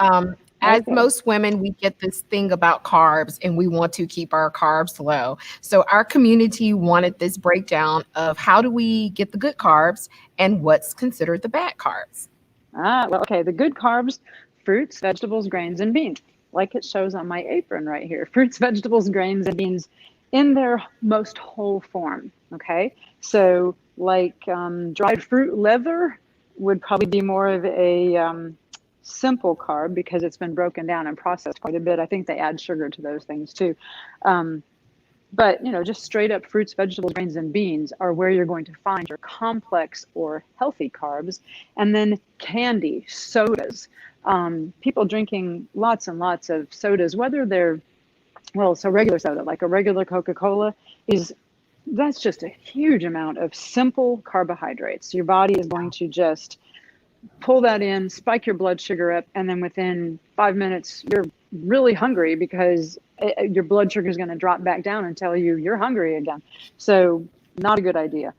As Okay. most women, we get this thing about carbs and we want to keep our carbs low. So our community wanted this breakdown of how do we get the good carbs and what's considered the bad carbs. Well, okay, the good carbs: fruits, vegetables, grains, and beans, like it shows on my apron right here. Fruits, vegetables, grains, and beans in their most whole form, okay? So like dried fruit leather would probably be more of a simple carb, because it's been broken down and processed quite a bit. I think they add sugar to those things too. But just straight up fruits, vegetables, grains, and beans are where you're going to find your complex or healthy carbs. And then candy, sodas, people drinking lots and lots of sodas, whether they're, so regular soda, like a regular Coca-Cola, that's just a huge amount of simple carbohydrates. Your body is going to just pull that in, spike your blood sugar up, and then within 5 minutes, you're really hungry, because your blood sugar is going to drop back down and tell you you're hungry again. So not a good idea.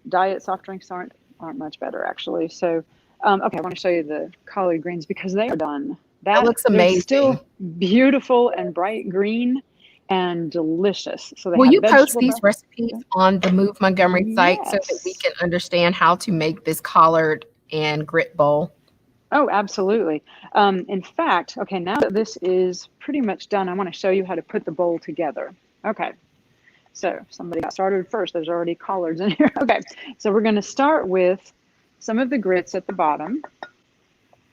Diet soft drinks aren't much better, actually. So, okay, I want to show you the collard greens, because they are done. That looks They're amazing. still beautiful and bright green. and delicious. So they Will have you post vegetable these broth. recipes on the Move Montgomery site so that we Yes. can understand how to make this collard and grit bowl? Oh, absolutely. In fact, okay, now that this is pretty much done, I want to show you how to put the bowl together. Okay, so somebody got started first. There's already collards in here. Okay, so we're going to start with some of the grits at the bottom.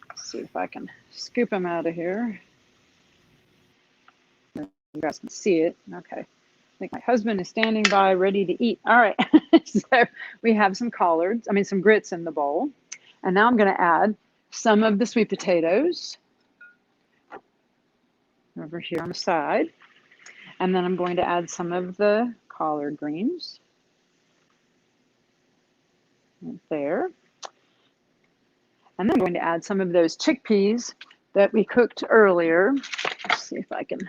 Let's see if I can scoop them out of here. You guys can see it. Okay. I think my husband is standing by ready to eat. All right. So we have some some grits in the bowl. And now I'm going to add some of the sweet potatoes over here on the side. And then I'm going to add some of the collard greens right there. And then I'm going to add some of those chickpeas that we cooked earlier. Let's see if I can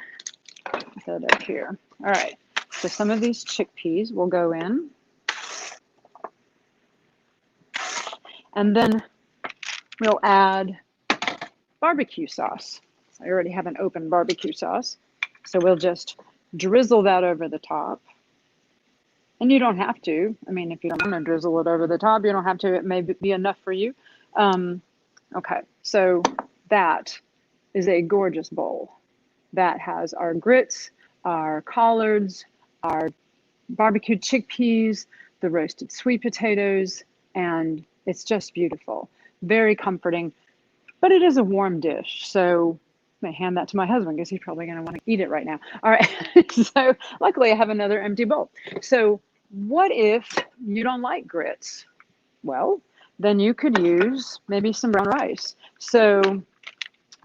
put that up here. All right. So some of these chickpeas will go in. And then we'll add barbecue sauce. So I already have an open barbecue sauce. So we'll just drizzle that over the top. And you don't have to. I mean, if you don't want to drizzle it over the top, you don't have to. It may be enough for you. Okay, so that is a gorgeous bowl. That has our grits, our collards, our barbecued chickpeas, the roasted sweet potatoes, and it's just beautiful. Very comforting, but it is a warm dish. So I may hand that to my husband because he's probably going to want to eat it right now. All right, so luckily I have another empty bowl. So what if you don't like grits? Well, then you could use maybe some brown rice. So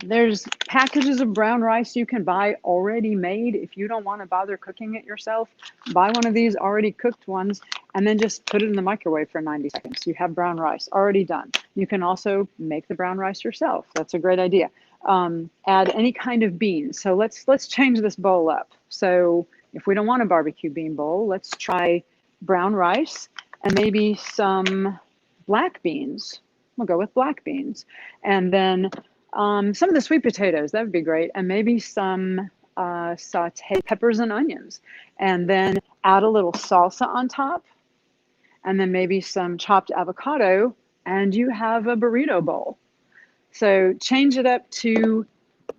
there's packages of brown rice you can buy already made. If you don't want to bother cooking it yourself, buy one of these already cooked ones and then just put it in the microwave for 90 seconds. You have brown rice already done. You can also make the brown rice yourself. That's a great idea. Add any kind of beans. So let's change this bowl up. So if we don't want a barbecue bean bowl, let's try brown rice and maybe some black beans. We'll go with black beans. And then some of the sweet potatoes, that would be great. And maybe some sauteed peppers and onions. And then add a little salsa on top. And then maybe some chopped avocado. And you have a burrito bowl. So change it up to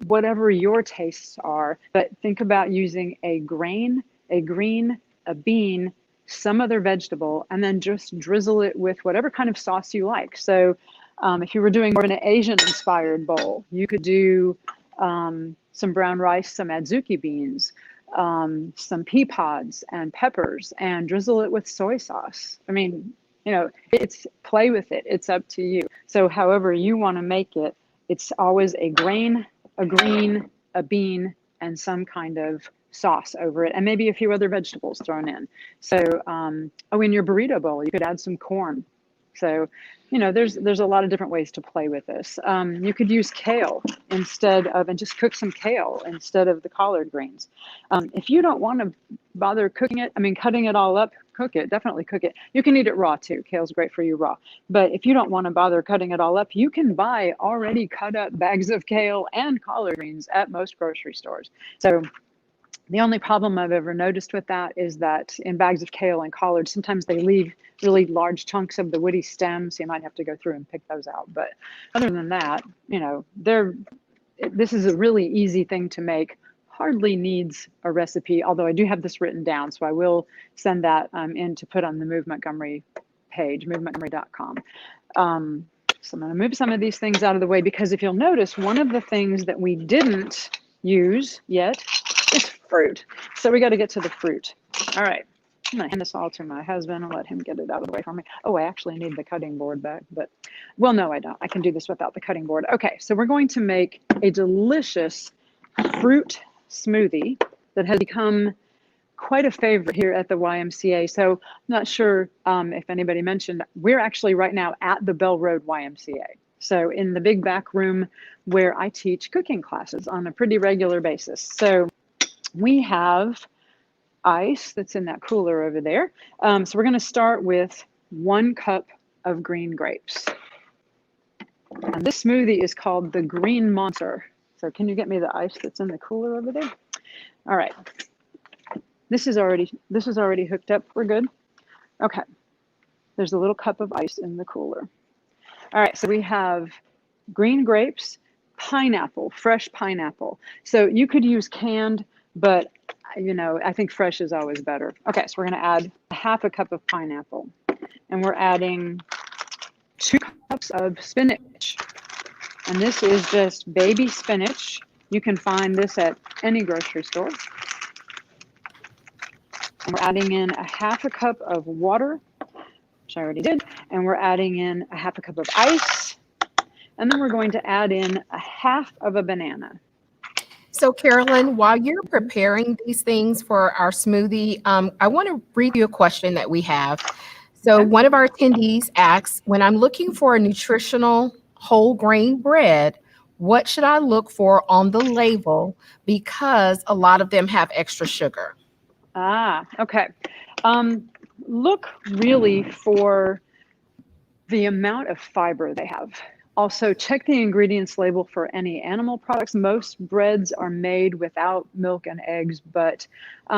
whatever your tastes are. But think about using a grain, a green, a bean, some other vegetable, and then just drizzle it with whatever kind of sauce you like. So if you were doing more of an Asian-inspired bowl, you could do some brown rice, some adzuki beans, some pea pods and peppers, and drizzle it with soy sauce. I mean, you know, it's play with it. It's up to you. So however you want to make it, it's always a grain, a green, a bean, and some kind of sauce over it, and maybe a few other vegetables thrown in. So, in your burrito bowl, you could add some corn. So, you know, there's a lot of different ways to play with this. You could use kale instead of, and just cook some kale instead of the collard greens. If you don't want to bother cooking it, I mean, cutting it all up, cook it, definitely cook it. You can eat it raw too. Kale's great for you raw. But if you don't want to bother cutting it all up, you can buy already cut up bags of kale and collard greens at most grocery stores. So the only problem I've ever noticed with that is that in bags of kale and collards, sometimes they leave really large chunks of the woody stem, so you might have to go through and pick those out. But other than that, you know, this is a really easy thing to make. Hardly needs a recipe, although I do have this written down, so I will send that in to put on the Move Montgomery page, movemontgomery.com. So I'm going to move some of these things out of the way, because if you'll notice, one of the things that we didn't use yet is fruit. So we got to get to the fruit. All right. I'm going to hand this all to my husband and let him get it out of the way for me. Oh, I actually need the cutting board back, but, well, no, I don't. I can do this without the cutting board. Okay, so we're going to make a delicious fruit smoothie that has become quite a favorite here at the YMCA. So I'm not sure if anybody mentioned, we're actually right now at the Bell Road YMCA. So in the big back room where I teach cooking classes on a pretty regular basis. So we have ice that's in that cooler over there. So we're going to start with 1 cup of green grapes. And this smoothie is called the Green Monster. So can you get me the ice that's in the cooler over there? All right. This is already hooked up. We're good. Okay. There's a little cup of ice in the cooler. All right, so we have green grapes, pineapple, fresh pineapple. So you could use canned, but I think fresh is always better. Okay, so we're going to add a half a cup of pineapple, and we're adding 2 cups of spinach. And this is just baby spinach. You can find this at any grocery store. And we're adding in a half a cup of water, which I already did. And we're adding in a half a cup of ice. And then we're going to add in a half of a banana. So, Carolyn, while you're preparing these things for our smoothie, I want to read you a question that we have. So, one of our attendees asks, when I'm looking for a nutritional whole grain bread, what should I look for on the label? Because a lot of them have extra sugar. Okay. Look really for the amount of fiber they have. Also, check the ingredients label for any animal products. Most breads are made without milk and eggs, but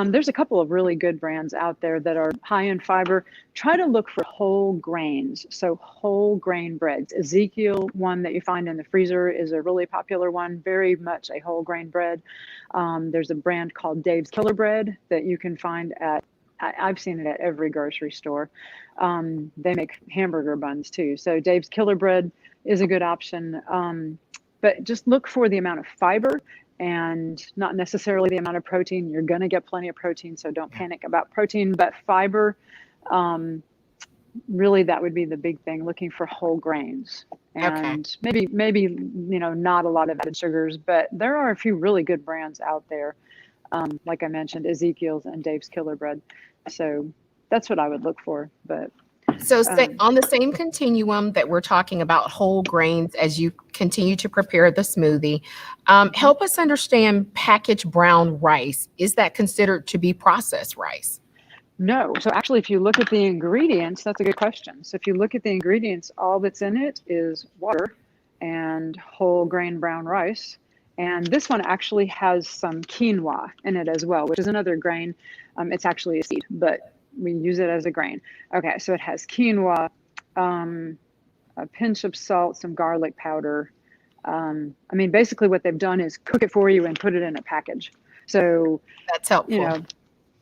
there's a couple of really good brands out there that are high in fiber. Try to look for whole grains, so whole grain breads. Ezekiel, one that you find in the freezer, is a really popular one, very much a whole grain bread. There's a brand called Dave's Killer Bread that you can find at, I've seen it at every grocery store. They make hamburger buns too. So Dave's Killer Bread is a good option. But just look for the amount of fiber and not necessarily the amount of protein. You're going to get plenty of protein, so don't panic about protein, but fiber, really that would be the big thing, looking for whole grains. And maybe not a lot of added sugars, but there are a few really good brands out there. Like I mentioned, Ezekiel's and Dave's Killer Bread. So that's what I would look for. But so on the same continuum that we're talking about whole grains as you continue to prepare the smoothie, help us understand packaged brown rice. Is that considered to be processed rice? No. So actually, if you look at the ingredients, that's a good question. So if you look at the ingredients, all that's in it is water and whole grain brown rice. And this one actually has some quinoa in it as well, which is another grain. It's actually a seed, but we use it as a grain. Okay, so it has quinoa, a pinch of salt, some garlic powder. Basically what they've done is cook it for you and put it in a package. So that's helpful.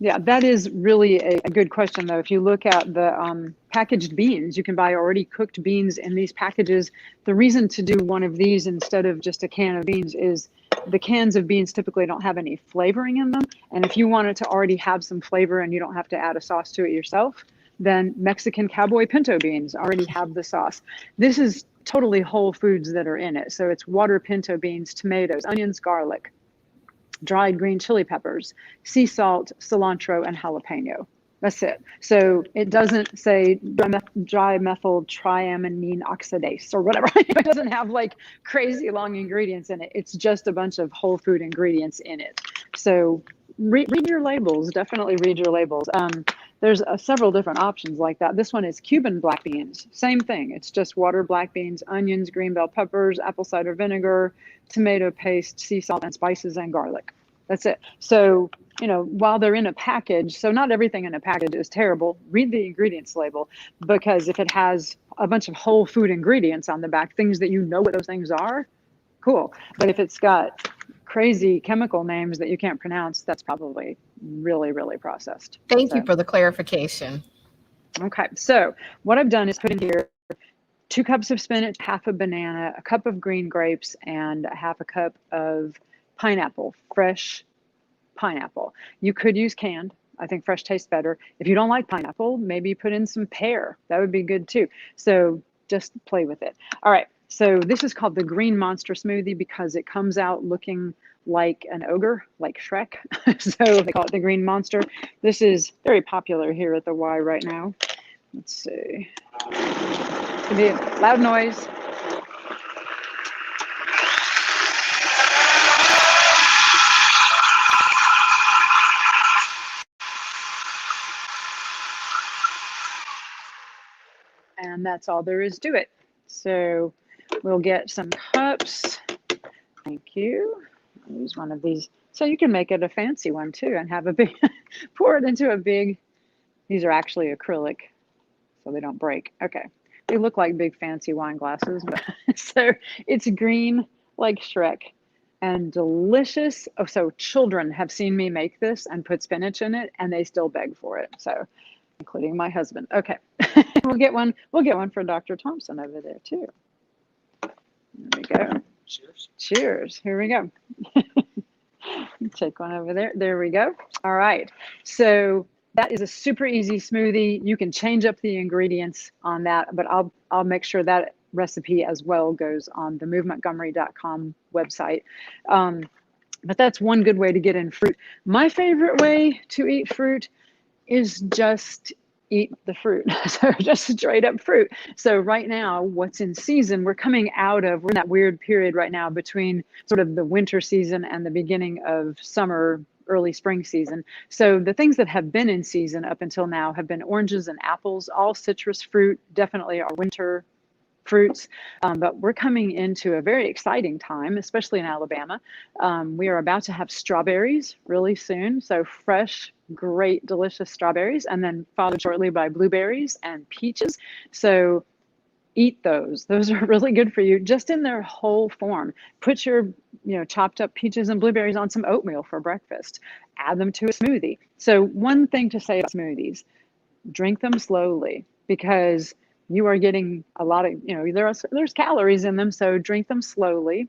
Yeah, that is really a good question, though. If you look at the packaged beans, you can buy already cooked beans in these packages. The reason to do one of these instead of just a can of beans is the cans of beans typically don't have any flavoring in them. And if you want it to already have some flavor and you don't have to add a sauce to it yourself, then Mexican cowboy pinto beans already have the sauce. This is totally whole foods that are in it. So it's water pinto beans, tomatoes, onions, garlic, dried green chili peppers, sea salt, cilantro, and jalapeno. That's it. So it doesn't say dry methyl triamine oxidase or whatever. It doesn't have like crazy long ingredients in it. It's just a bunch of whole food ingredients in it. So read your labels. Definitely read your labels. There's several different options like that. This one is Cuban black beans. Same thing. It's just water, black beans, onions, green bell peppers, apple cider vinegar, tomato paste, sea salt, and spices, and garlic. That's it. So, while they're in a package, so not everything in a package is terrible. Read the ingredients label, because if it has a bunch of whole food ingredients on the back, things that you know what those things are, cool. But if it's got crazy chemical names that you can't pronounce, that's probably really, really processed. Thank you for the clarification. Okay, so what I've done is put in here 2 cups of spinach, half a banana, a cup of green grapes, and a half a cup of pineapple, fresh pineapple. You could use canned. I think fresh tastes better. If you don't like pineapple, maybe put in some pear. That would be good too. So just play with it. All right. So this is called the Green Monster Smoothie because it comes out looking like an ogre, like Shrek. So they call it the Green Monster. This is very popular here at the Y right now. Let's see. It's gonna be a loud noise. And that's all there is to it. So we'll get some cups. Thank you. I'll use one of these So you can make it a fancy one too and have a big, pour it into a big, these are actually acrylic, so they don't break. Okay. They look like big fancy wine glasses, but so it's green like Shrek and delicious. Oh, so children have seen me make this and put spinach in it and they still beg for it. So including my husband. Okay. We'll get one for Dr. Thompson over there too. There we go. Cheers. Cheers. Here we go. Take one over there. There we go. All right. So that is a super easy smoothie. You can change up the ingredients on that, but I'll make sure that recipe as well goes on the movemontgomery.com website. But that's one good way to get in fruit. My favorite way to eat fruit is just eat the fruit. So just straight up fruit. So right now, what's in season, we're in that weird period right now between sort of the winter season and the beginning of summer, early spring season. So the things that have been in season up until now have been oranges and apples, all citrus fruit, definitely our winter fruits. But we're coming into a very exciting time, especially in Alabama. We are about to have strawberries really soon. So fresh, great, delicious strawberries, and then followed shortly by blueberries and peaches. So eat those. Those are really good for you just in their whole form. Put your chopped up peaches and blueberries on some oatmeal for breakfast. Add them to a smoothie. So one thing to say about smoothies, drink them slowly because you are getting a lot of, there's calories in them. So drink them slowly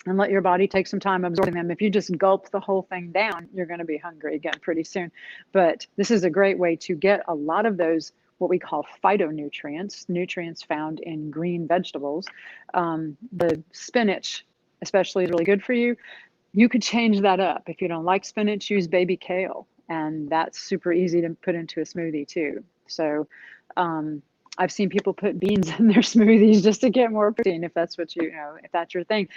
and let your body take some time absorbing them. If you just gulp the whole thing down, you're going to be hungry again pretty soon. But this is a great way to get a lot of those, what we call phytonutrients, nutrients found in green vegetables. The spinach especially is really good for you. You could change that up. If you don't like spinach, use baby kale. And that's super easy to put into a smoothie too. So I've seen people put beans in their smoothies just to get more protein. If that's what if that's your thing,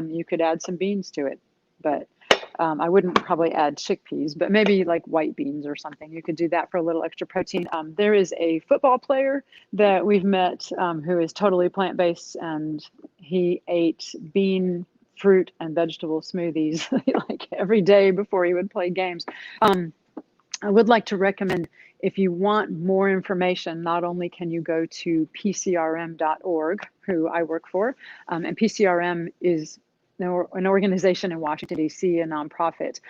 you could add some beans to it. But I wouldn't probably add chickpeas, but maybe like white beans or something. You could do that for a little extra protein. There is a football player that we've met who is totally plant-based, and he ate bean, fruit, and vegetable smoothies like every day before he would play games. I would like to recommend, if you want more information, not only can you go to pcrm.org, who I work for, and PCRM is an organization in Washington, D.C., a nonprofit.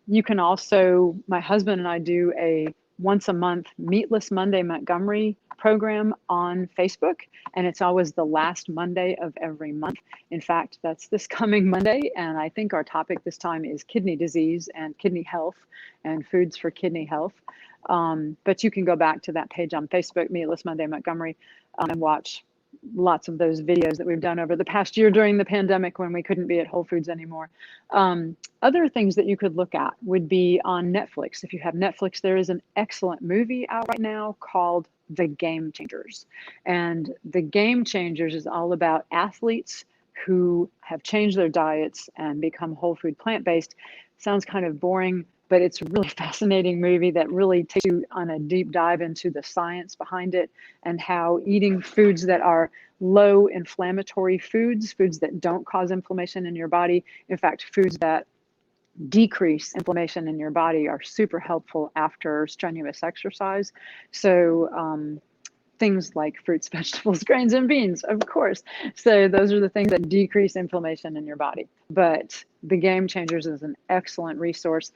You can also, my husband and I do a once a month Meatless Monday Montgomery program on Facebook, and it's always the last Monday of every month. In fact, that's this coming Monday, and I think our topic this time is kidney disease and kidney health and foods for kidney health. But you can go back to that page on Facebook, Meatless Monday Montgomery, and watch lots of those videos that we've done over the past year during the pandemic when we couldn't be at Whole Foods anymore. Other things that you could look at would be on Netflix. If you have Netflix, there is an excellent movie out right now called The Game Changers. And The Game Changers is all about athletes who have changed their diets and become whole food plant-based. Sounds kind of boring, but it's a really fascinating movie that really takes you on a deep dive into the science behind it and how eating foods that are low inflammatory foods that don't cause inflammation in your body, in fact, foods that decrease inflammation in your body are super helpful after strenuous exercise. So things like fruits, vegetables, grains, and beans, of course. So those are the things that decrease inflammation in your body. But The Game Changers is an excellent resource.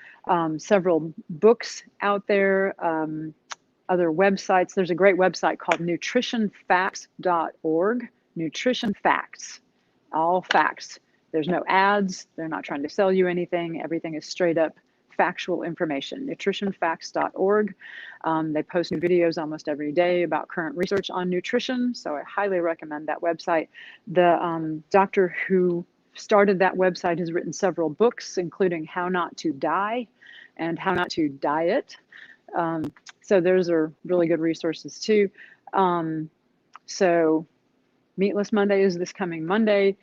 Several books out there, other websites. There's a great website called nutritionfacts.org. Nutrition Facts, all facts. There's no ads. They're not trying to sell you anything. Everything is straight up factual information. Nutritionfacts.org. They post new videos almost every day about current research on nutrition. So I highly recommend that website. The doctor who started that website has written several books, including How Not to Die and How Not to Diet. So those are really good resources too. So Meatless Monday is this coming Monday.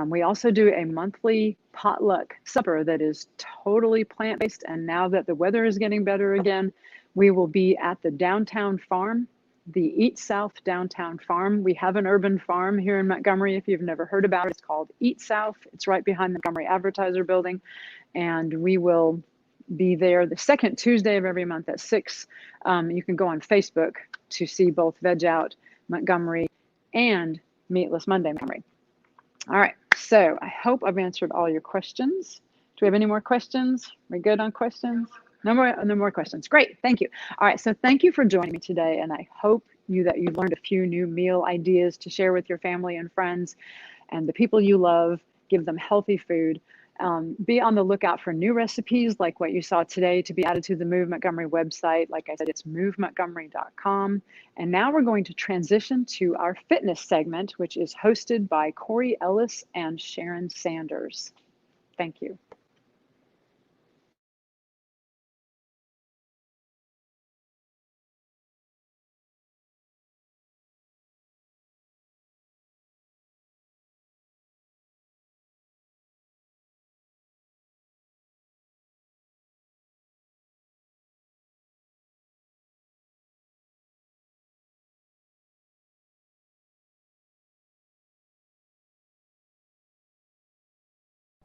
We also do a monthly potluck supper that is totally plant-based. And now that the weather is getting better again, we will be at the downtown farm the Eat South Downtown Farm. We have an urban farm here in Montgomery. If you've never heard about it, it's called Eat South. It's right behind the Montgomery Advertiser building. And we will be there the second Tuesday of every month at 6. You can go on Facebook to see both Veg Out Montgomery and Meatless Monday Montgomery. All right, so I hope I've answered all your questions. Do we have any more questions? We're good on questions? No more questions. Great, thank you. All right, so thank you for joining me today, and I hope that you learned a few new meal ideas to share with your family and friends and the people you love. Give them healthy food. Be on the lookout for new recipes like what you saw today to be added to the Move Montgomery website. Like I said, it's movemontgomery.com. And now we're going to transition to our fitness segment, which is hosted by Corey Ellis and Sharon Sanders. Thank you.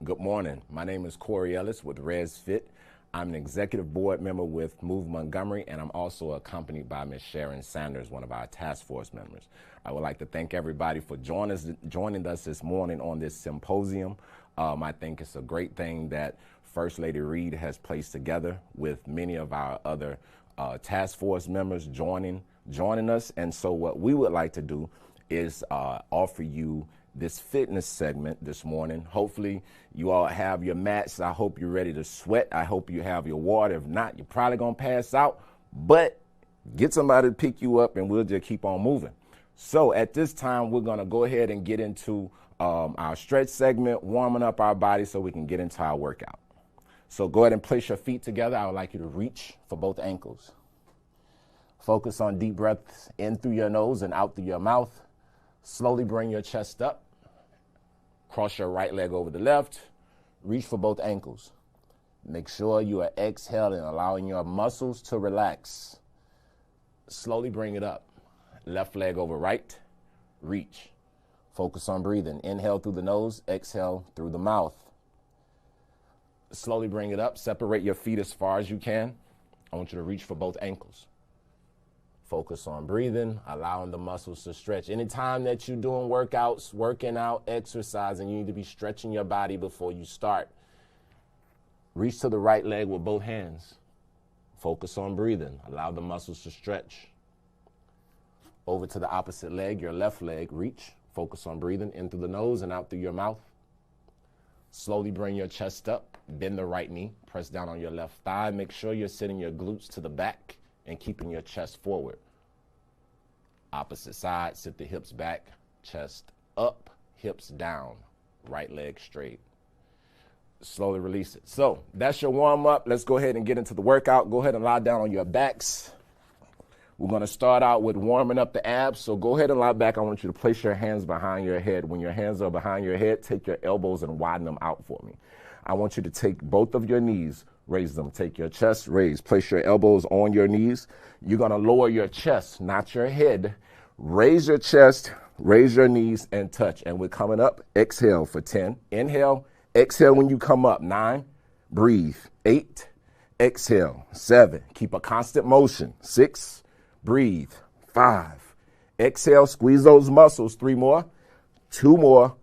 Good morning. My name is Corey Ellis with Res Fit. I'm an executive board member with Move Montgomery, and I'm also accompanied by Ms. Sharon Sanders, one of our task force members. I would like to thank everybody for joining us this morning on this symposium. I think it's a great thing that First Lady Reed has placed together with many of our other task force members joining us. And so what we would like to do is offer you this fitness segment this morning. Hopefully you all have your mats. I hope you're ready to sweat. I hope you have your water. If not, you're probably gonna pass out, but get somebody to pick you up and we'll just keep on moving. So at this time, we're gonna go ahead and get into our stretch segment, warming up our body so we can get into our workout. So go ahead and place your feet together. I would like you to reach for both ankles. Focus on deep breaths in through your nose and out through your mouth. Slowly bring your chest up. Cross your right leg over the left. Reach for both ankles. Make sure you are exhaling, allowing your muscles to relax. Slowly bring it up. Left leg over right. Reach. Focus on breathing. Inhale through the nose, exhale through the mouth. Slowly bring it up. Separate your feet as far as you can. I want you to reach for both ankles. Focus on breathing, allowing the muscles to stretch. Anytime that you're doing workouts, working out, exercising, you need to be stretching your body before you start. Reach to the right leg with both hands. Focus on breathing. Allow the muscles to stretch. Over to the opposite leg, your left leg. Reach. Focus on breathing in through the nose and out through your mouth. Slowly bring your chest up. Bend the right knee. Press down on your left thigh. Make sure you're sitting your glutes to the back and keeping your chest forward. Opposite side, sit the hips back, chest up, hips down, right leg straight. Slowly release it. So that's your warm up. Let's go ahead and get into the workout. Go ahead and lie down on your backs. We're going to start out with warming up the abs. So go ahead and lie back. I want you to place your hands behind your head. When your hands are behind your head, take your elbows and widen them out for me. I want you to take both of your knees, raise them. Take your chest, raise. Place your elbows on your knees. You're going to lower your chest, not your head. Raise your chest, raise your knees, and touch. And we're coming up. Exhale for 10. Inhale. Exhale when you come up. 9. Breathe. 8. Exhale. 7. Keep a constant motion. 6. Breathe. 5. Exhale. Squeeze those muscles. 3 more. 2 more.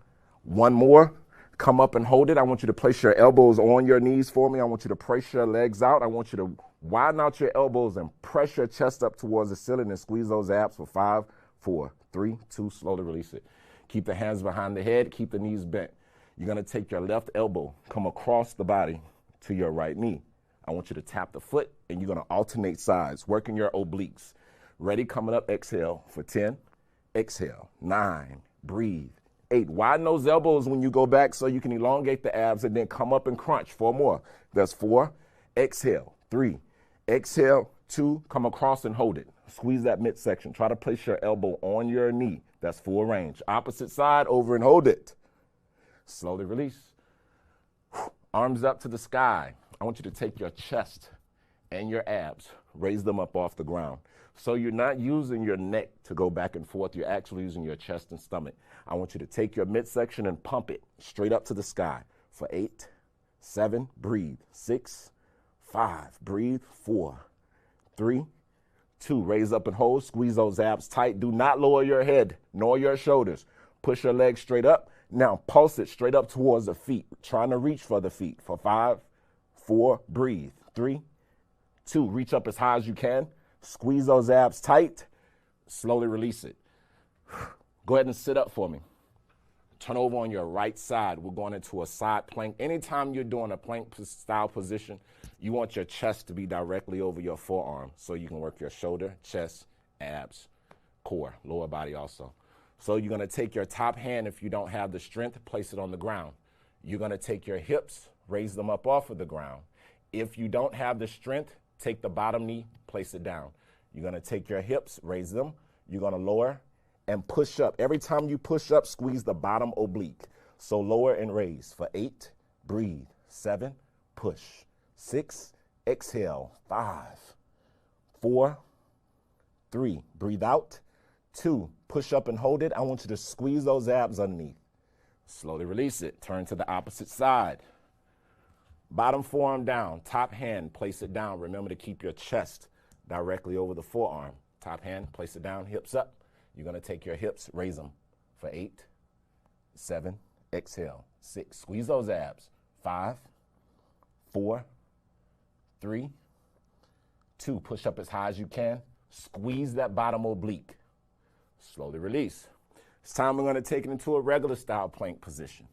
1 more. Come up and hold it. I want you to place your elbows on your knees for me. I want you to press your legs out. I want you to widen out your elbows and press your chest up towards the ceiling and squeeze those abs for 5, 4, 3, 2. Slowly release it. Keep the hands behind the head. Keep the knees bent. You're going to take your left elbow, come across the body to your right knee. I want you to tap the foot, and you're going to alternate sides, working your obliques. Ready? Coming up. Exhale for 10. Exhale. 9. Breathe. 8. Widen those elbows when you go back so you can elongate the abs and then come up and crunch. 4 more. That's 4. Exhale. 3. Exhale. 2. Come across and hold it. Squeeze that midsection. Try to place your elbow on your knee. That's full range. Opposite side, over and hold it. Slowly release. Arms up to the sky. I want you to take your chest and your abs, raise them up off the ground. So you're not using your neck to go back and forth. You're actually using your chest and stomach. I want you to take your midsection and pump it straight up to the sky for 8, 7, breathe, 6, 5, breathe, 4, 3, 2, raise up and hold, squeeze those abs tight. Do not lower your head nor your shoulders. Push your legs straight up. Now pulse it straight up towards the feet, trying to reach for the feet for 5, 4, breathe, 3, 2, reach up as high as you can. Squeeze those abs tight. Slowly release it. Go ahead and sit up for me. Turn over on your right side. We're going into a side plank. Anytime you're doing a plank style position, you want your chest to be directly over your forearm so you can work your shoulder, chest, abs, core, lower body also. So you're going to take your top hand, if you don't have the strength, place it on the ground. You're going to take your hips, raise them up off of the ground. If you don't have the strength, take the bottom knee, place it down. You're going to take your hips, raise them. You're going to lower and push up. Every time you push up, squeeze the bottom oblique. So lower and raise for 8, breathe, 7, push, 6, exhale, 5, 4, 3, breathe out, 2, push up and hold it. I want you to squeeze those abs underneath. Slowly release it. Turn to the opposite side. Bottom forearm down, top hand, place it down. Remember to keep your chest directly over the forearm. Top hand, place it down, hips up. You're going to take your hips, raise them for 8, 7, exhale, 6. Squeeze those abs. 5, 4, 3, 2. Push up as high as you can. Squeeze that bottom oblique. Slowly release. It's time we're going to take it into a regular style plank position.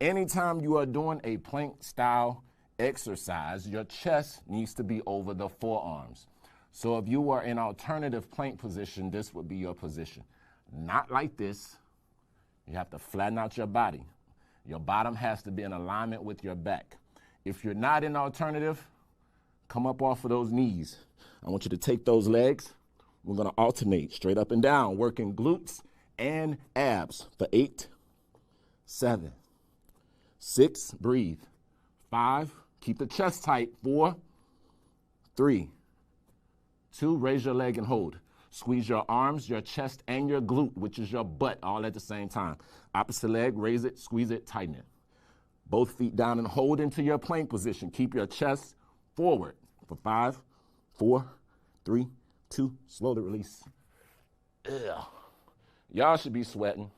Anytime you are doing a plank style exercise, your chest needs to be over the forearms. So if you were in alternative plank position, this would be your position. Not like this. You have to flatten out your body. Your bottom has to be in alignment with your back. If you're not in alternative, come up off of those knees. I want you to take those legs. We're going to alternate straight up and down, working glutes and abs for 8, 7, 6, breathe, 5, keep the chest tight, 4, 3, 2, raise your leg and hold. Squeeze your arms, your chest, and your glute, which is your butt, all at the same time. Opposite leg, raise it, squeeze it, tighten it. Both feet down and hold into your plank position. Keep your chest forward for 5, 4, 3, 2, slowly release. Ugh. Y'all should be sweating.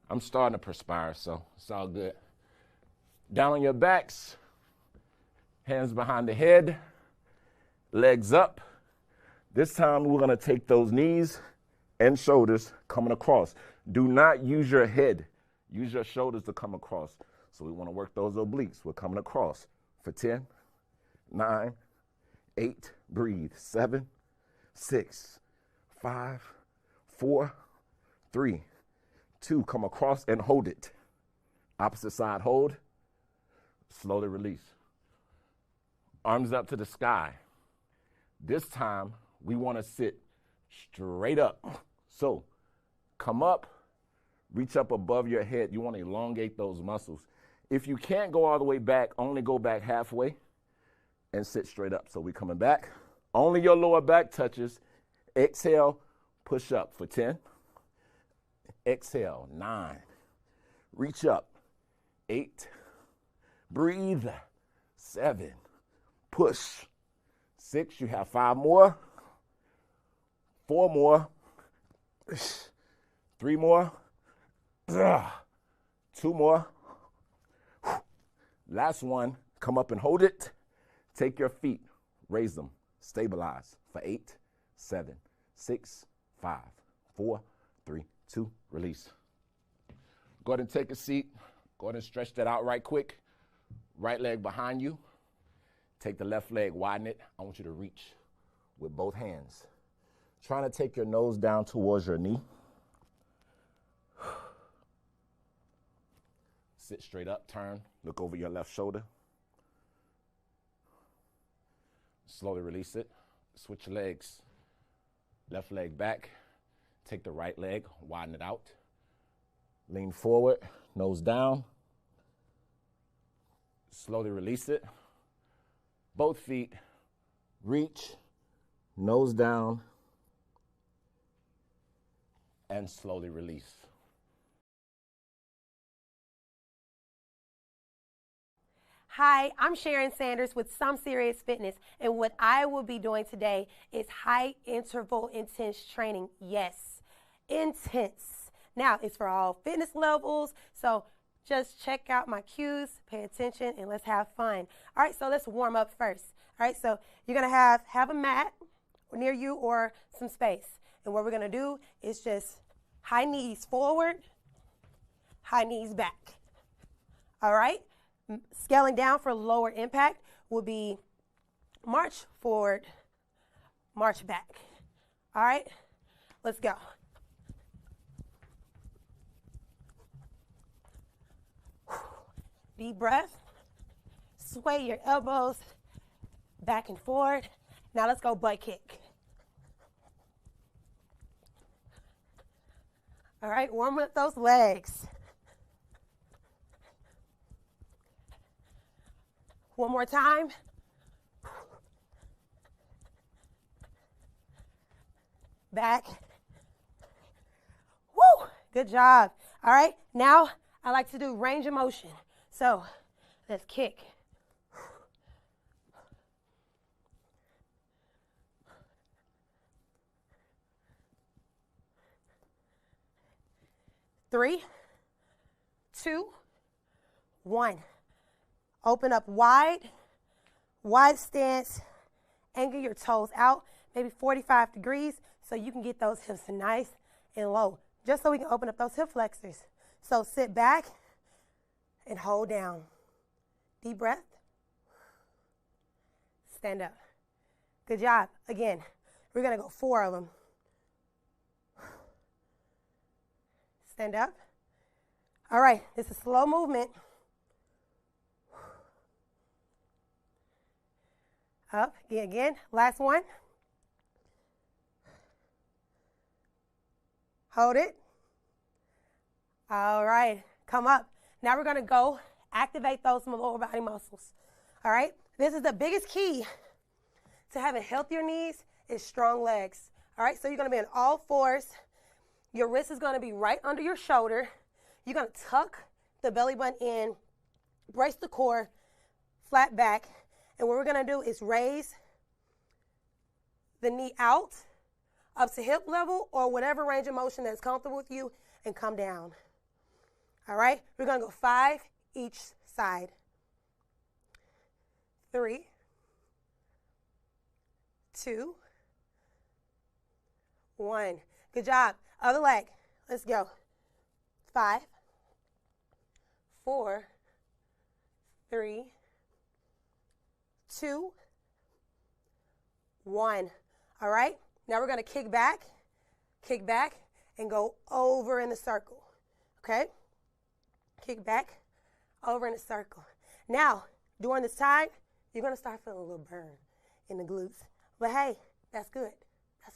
I'm starting to perspire, so it's all good. Down on your backs, hands behind the head, legs up. This time we're going to take those knees and shoulders coming across. Do not use your head. Use your shoulders to come across. So we want to work those obliques. We're coming across for 10, 9, 8, breathe, 7, 6, 5, 4, 3, 2, come across and hold it. Opposite side, hold. Slowly release. Arms up to the sky. This time, we want to sit straight up. So, come up, reach up above your head. You want to elongate those muscles. If you can't go all the way back, only go back halfway and sit straight up. So, we're coming back. Only your lower back touches. Exhale, push up for 10. Exhale, 9. Reach up, 8. Breathe, 7. Push, 6. You have 5 more. 4 more. 3 more. 2 more. Last one. Come up and hold it. Take your feet, raise them, stabilize for 8, 7, 6, 5, 4, 3, 2, release. Go ahead and take a seat. Go ahead and stretch that out right quick. Right leg behind you. Take the left leg, widen it. I want you to reach with both hands. Trying to take your nose down towards your knee. Sit straight up, turn, look over your left shoulder. Slowly release it. Switch your legs. Left leg back. Take the right leg, widen it out. Lean forward, nose down. Slowly release it. Both feet, reach, Nose down, and slowly release. Hi, I'm Sharon Sanders with Some Serious Fitness, and what I will be doing today is high interval intense training. Yes, intense. Now, it's for all fitness levels, so just check out my cues, pay attention, and let's have fun. All right, so let's warm up first. All right, so you're gonna have a mat near you or some space, and what we're gonna do is just high knees forward, high knees back. All right? Scaling down for lower impact will be march forward, march back. All right, let's go. Deep breath. Sway your elbows back and forward. Now let's go butt kick. All right, warm up those legs. One more time. Back. Woo! Good job. All right, now I like to do range of motion. So let's kick. Three, two, one. Open up wide stance, angle your toes out, maybe 45 degrees, so you can get those hips nice and low, just so we can open up those hip flexors. So sit back and hold down. Deep breath. Stand up. Good job. Again, we're gonna go 4 of them. Stand up. All right, this is slow movement. Up, again, last one. Hold it. All right, come up. Now we're gonna go activate those lower body muscles. All right, this is the biggest key to having healthier knees is strong legs. All right, so you're gonna be on all fours. Your wrist is gonna be right under your shoulder. You're gonna tuck the belly button in, brace the core, flat back. And what we're gonna do is raise the knee out, up to hip level, or whatever range of motion that's comfortable with you, and come down. All right, we're gonna go 5 each side. 3, 2, 1. Good job. Other leg. Let's go. 5, 4, 3, 2, 1. All right, now we're gonna kick back, and go over in a circle, okay? Kick back, over in a circle. Now, during this time, you're gonna start feeling a little burn in the glutes. But hey, that's good,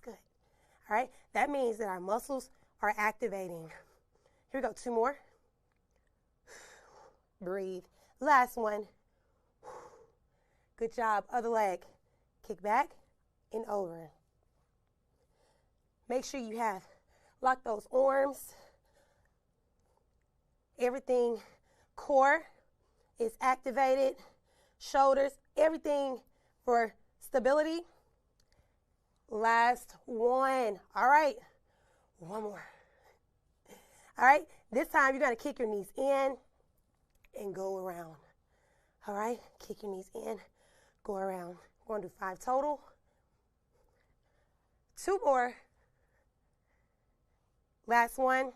all right? That means that our muscles are activating. Here we go, 2 more. Breathe. Last one. Good job. Other leg. Kick back and over. Make sure you have lock those arms. Everything, core is activated. Shoulders, everything for stability. Last one. All right. One more. All right. This time you're going to kick your knees in and go around. All right. Kick your knees in. Go around. We're going to do 5 total. 2 more. Last one.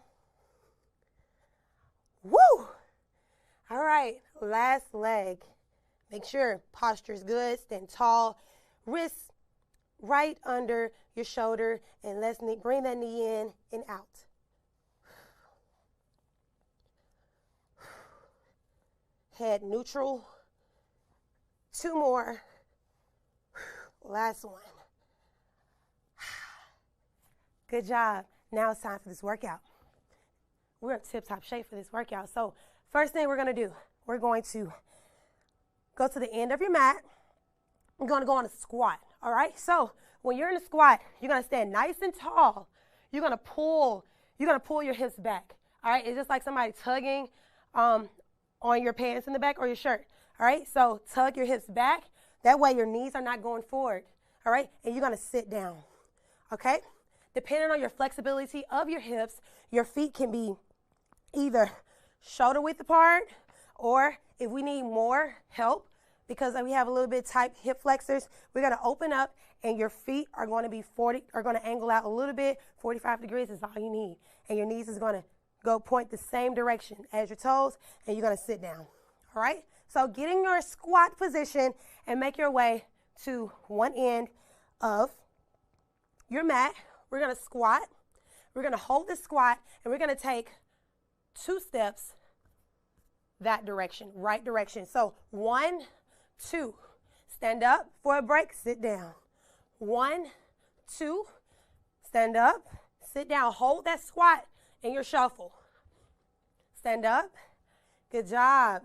Woo! All right, last leg. Make sure posture is good, stand tall. Wrists right under your shoulder, and let's bring that knee in and out. Head neutral. 2 more. Last one. Good job. Now it's time for this workout. We're in tip-top shape for this workout. So first thing we're going to do, we're going to go to the end of your mat. We're going to go on a squat, all right? So when you're in a squat, you're going to stand nice and tall. You're going to pull your hips back. All right, it's just like somebody tugging on your pants in the back or your shirt. All right, so tug your hips back. That way your knees are not going forward. All right, and you're going to sit down. Okay, depending on your flexibility of your hips, your feet can be either shoulder width apart, or if we need more help because we have a little bit tight hip flexors, we're going to open up and your feet are going to be going to angle out a little bit. 45 degrees is all you need. And your knees is going to go point the same direction as your toes, and you're going to sit down. All right? So get in your squat position and make your way to one end of your mat. We're going to squat. We're going to hold the squat, and we're going to take 2 steps that direction, right direction. So 1, 2, stand up for a break, sit down. 1, 2, stand up, sit down. Hold that squat in your shuffle. Stand up. Good job.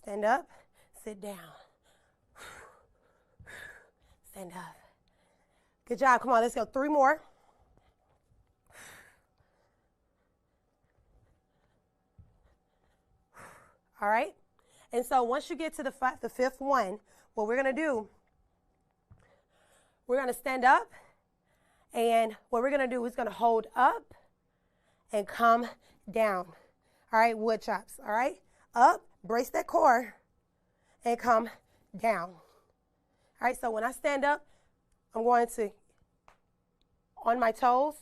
Stand up, sit down. Stand up. Good job. Come on, let's go. 3 more. All right? And so once you get to the 5th one, what we're going to do, we're going to stand up, and what we're going to do is going to hold up and come down. All right, wood chops. All right? Up, brace that core, and come down. All right, so when I stand up, I'm going to on my toes,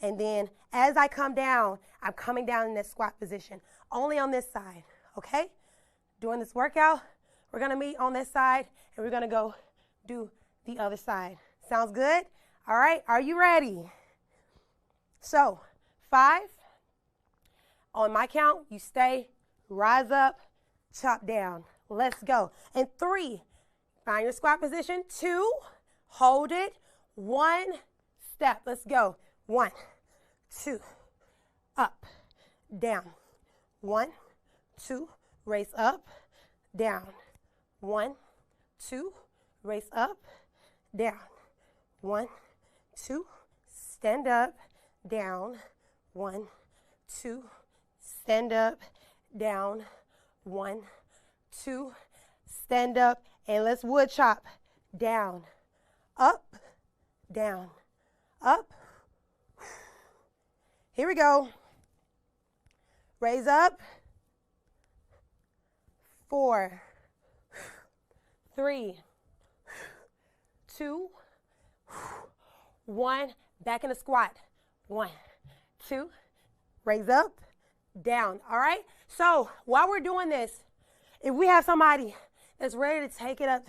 and then as I come down, I'm coming down in that squat position, only on this side, okay? During this workout, we're going to meet on this side, and we're going to go do the other side. Sounds good? All right, are you ready? So, 5, on my count, you stay, rise up, chop down. Let's go. And 3, find your squat position. 2, hold it. 1, step. Let's go. 1, 2, up, down. 1, 2, raise up, down. 1, 2, raise up, down. 1, 2, stand up, down. 1, 2, stand up, down. 1, 2, stand up, and let's wood chop. Down, up, down, up. Here we go. Raise up. 4, 3, 2, 1. Back in the squat. 1, 2, raise up, down. All right? So while we're doing this, if we have somebody that's ready to take it up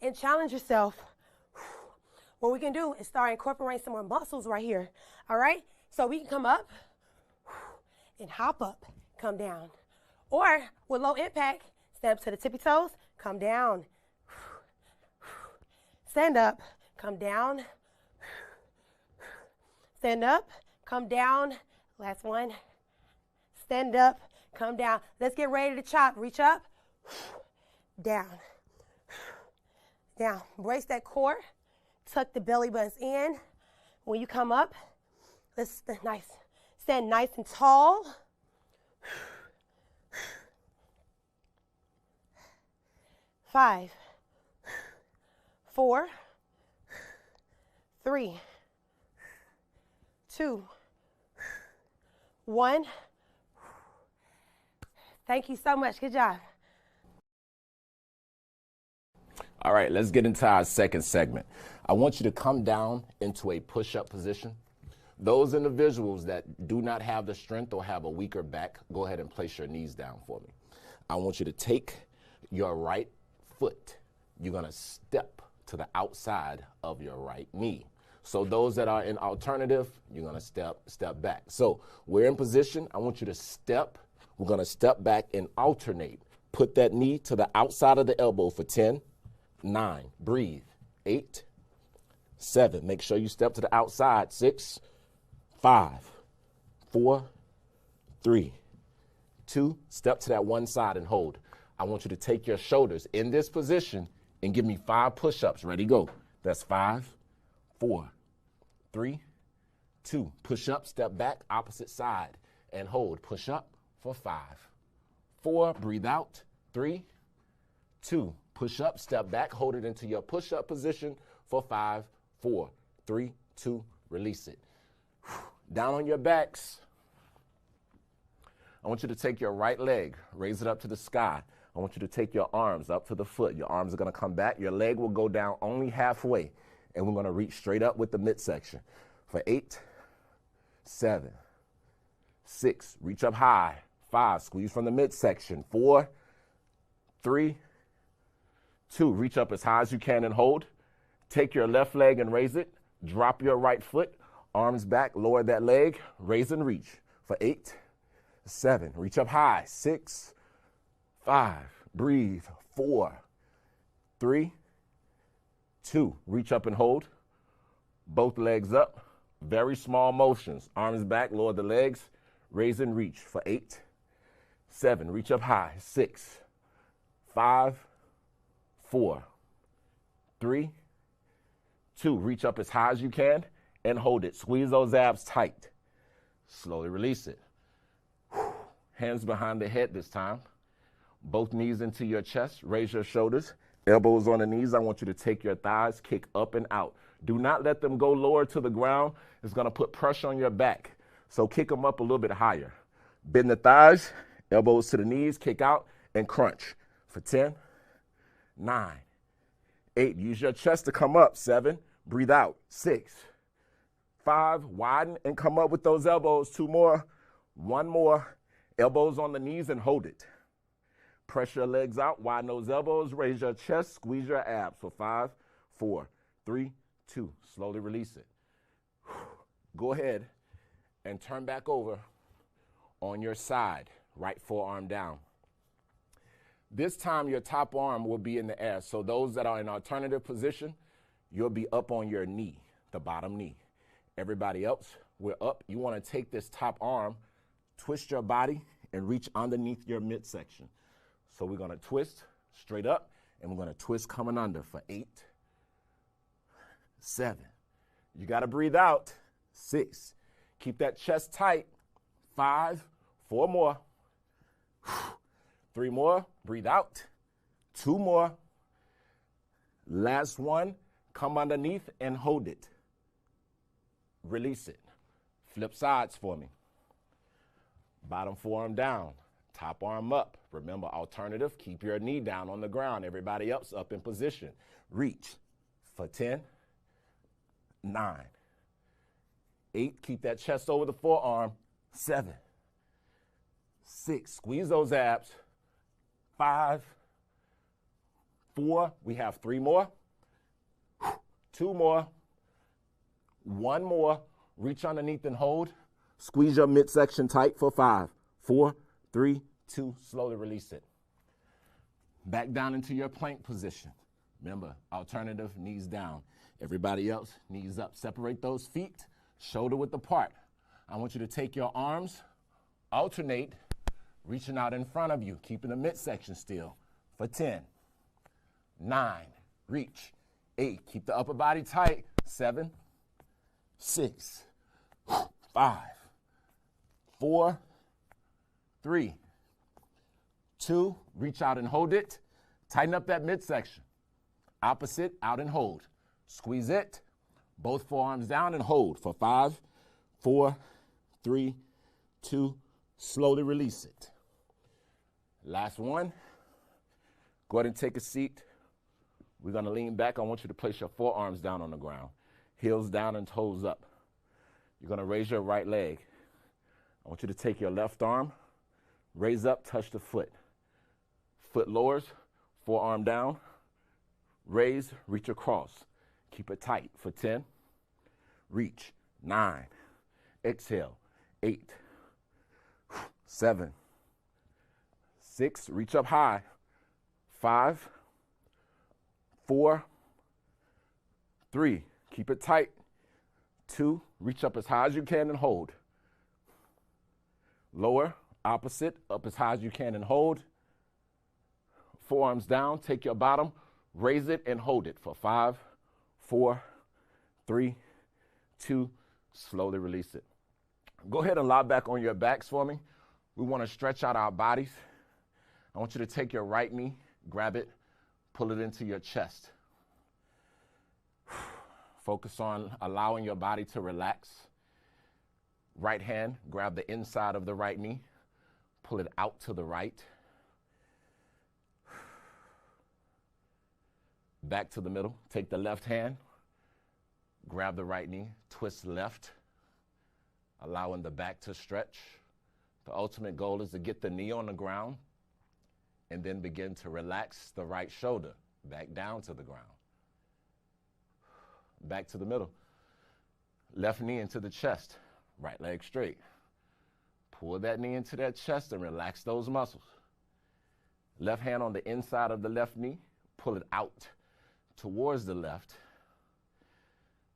and challenge yourself, what we can do is start incorporating some more muscles right here. All right? So we can come up and hop up, come down. Or with low impact, stand up to the tippy toes, come down. Stand up, come down. Stand up, come down. Last one. Stand up, come down. Let's get ready to chop. Reach up, down, down. Brace that core. Tuck the belly buttons in. When you come up, let's stand nice and tall. 5, 4, 3, 2, 1. Thank you so much. Good job. All right, let's get into our second segment. I want you to come down into a push-up position. Those individuals that do not have the strength or have a weaker back, go ahead and place your knees down for me. I want you to take your right foot. You're going to step to the outside of your right knee. So those that are in alternative, you're going to step back. So we're in position. I want you to step. We're going to step back and alternate. Put that knee to the outside of the elbow for 10, 9, breathe, 8, 7. Make sure you step to the outside. 6, 5, 4, 3, 2. Step to that one side and hold. I want you to take your shoulders in this position and give me 5 push-ups. Ready, go. That's 5, 4, 3, 2. Push up, step back, opposite side, and hold. Push up for 5, 4. Breathe out. 3, 2. Push up, step back, hold it into your push-up position for 5, 4, 3, 2. Release it. Down on your backs. I want you to take your right leg, raise it up to the sky. I want you to take your arms up to the foot. Your arms are going to come back. Your leg will go down only halfway. And we're going to reach straight up with the midsection. For 8, 7, 6. Reach up high. 5. Squeeze from the midsection. 4, 3, 2. Reach up as high as you can and hold. Take your left leg and raise it. Drop your right foot. Arms back. Lower that leg. Raise and reach. For 8, 7. Reach up high. 6, 5. Breathe. 4, 3, 2. Reach up and hold. Both legs up. Very small motions. Arms back. Lower the legs. Raise and reach. For 8, 7. Reach up high. 6, 5, 4, 3, 2. Reach up as high as you can and hold it. Squeeze those abs tight. Slowly release it. Hands behind the head this time. Both knees into your chest. Raise your shoulders. Elbows on the knees. I want you to take your thighs, kick up and out. Do not let them go lower to the ground. It's going to put pressure on your back. So kick them up a little bit higher. Bend the thighs, elbows to the knees, kick out and crunch. For 10, 9, 8. Use your chest to come up. 7. Breathe out. 6, 5. Widen and come up with those elbows. 2 more. 1 more. Elbows on the knees and hold it. Press your legs out. Widen those elbows. Raise your chest. Squeeze your abs. For 5, 4, 3, 2. Slowly release it. Go ahead and turn back over on your side. Right forearm down. This time your top arm will be in the air. So those that are in alternative position, you'll be up on your knee, the bottom knee. Everybody else, we're up. You want to take this top arm, twist your body, and reach underneath your midsection. So we're going to twist straight up, and we're going to twist coming under for 8, 7. You got to breathe out. 6. Keep that chest tight. 5, 4 more. 3 more. Breathe out. 2 more. Last one. Come underneath and hold it. Release it. Flip sides for me. Bottom forearm down. Top arm up. Remember, alternative, keep your knee down on the ground. Everybody else up in position. Reach for 10, 9, 8. Keep that chest over the forearm. 7, 6. Squeeze those abs. 5, 4. We have 3 more. 2 more. 1 more. Reach underneath and hold. Squeeze your midsection tight for 5, 4, 3, 2. Slowly release it. Back down into your plank position. Remember, alternative, knees down. Everybody else, knees up. Separate those feet, shoulder width apart. I want you to take your arms, alternate, reaching out in front of you, keeping the midsection still. For 10, 9, reach. 8, keep the upper body tight. 7, 6, 5, 4, 3, 2. Reach out and hold it. Tighten up that midsection. Opposite, out and hold. Squeeze it. Both forearms down and hold for 5, 4, 3, 2. Slowly release it. Last one. Go ahead and take a seat. We're going to lean back. I want you to place your forearms down on the ground. Heels down and toes up. You're going to raise your right leg. I want you to take your left arm, raise up, touch the foot. Foot lowers, forearm down, raise, reach across. Keep it tight for 10. Reach. 9. Exhale. 8. 7. 6. Reach up high. 5. 4. 3. Keep it tight. 2. Reach up as high as you can and hold. Lower, opposite, up as high as you can and hold. Forearms down. Take your bottom, Raise it and hold it for 5, 4, 3, 2, slowly release it. Go ahead and lie back on your backs for me. We want to stretch out our bodies. I want you to take your right knee, grab it, pull it into your chest. Focus on allowing your body to relax. Right hand, grab the inside of the right knee, pull it out to the right. Back to the middle. Take the left hand, grab the right knee, twist left, allowing the back to stretch. The ultimate goal is to get the knee on the ground and then begin to relax the right shoulder back down to the ground. Back to the middle. Left knee into the chest, right leg straight. Pull that knee into that chest and relax those muscles. Left hand on the inside of the left knee, pull it out towards the left,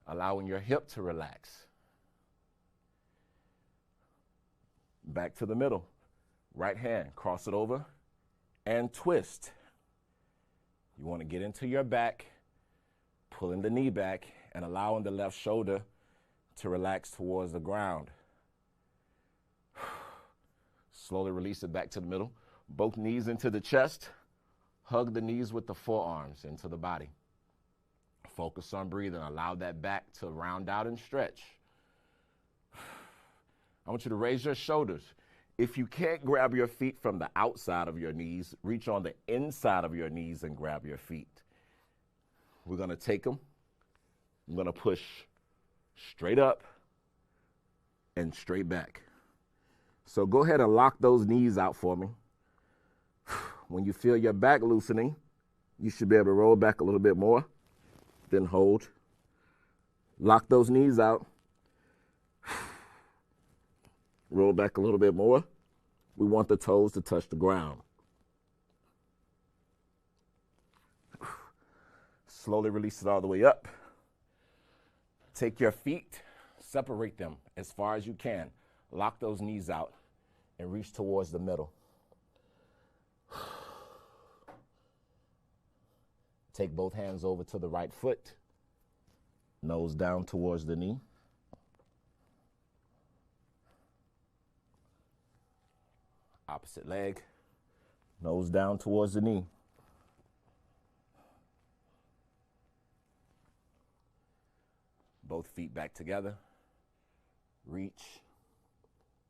allowing your hip to relax. Back to the middle. Right hand, cross it over and twist. You want to get into your back, pulling the knee back and allowing the left shoulder to relax towards the ground. Slowly release it back to the middle. Both knees into the chest. Hug the knees with the forearms into the body. Focus on breathing. Allow that back to round out and stretch. I want you to raise your shoulders. If you can't grab your feet from the outside of your knees, reach on the inside of your knees and grab your feet. We're going to take them. I'm going to push straight up and straight back. So go ahead and lock those knees out for me. When you feel your back loosening, you should be able to roll back a little bit more, then hold. Lock those knees out. Roll back a little bit more. We want the toes to touch the ground. Slowly release it all the way up. Take your feet, separate them as far as you can. Lock those knees out and reach towards the middle. Take both hands over to the right foot. Nose down towards the knee. Opposite leg. Nose down towards the knee. Both feet back together. Reach.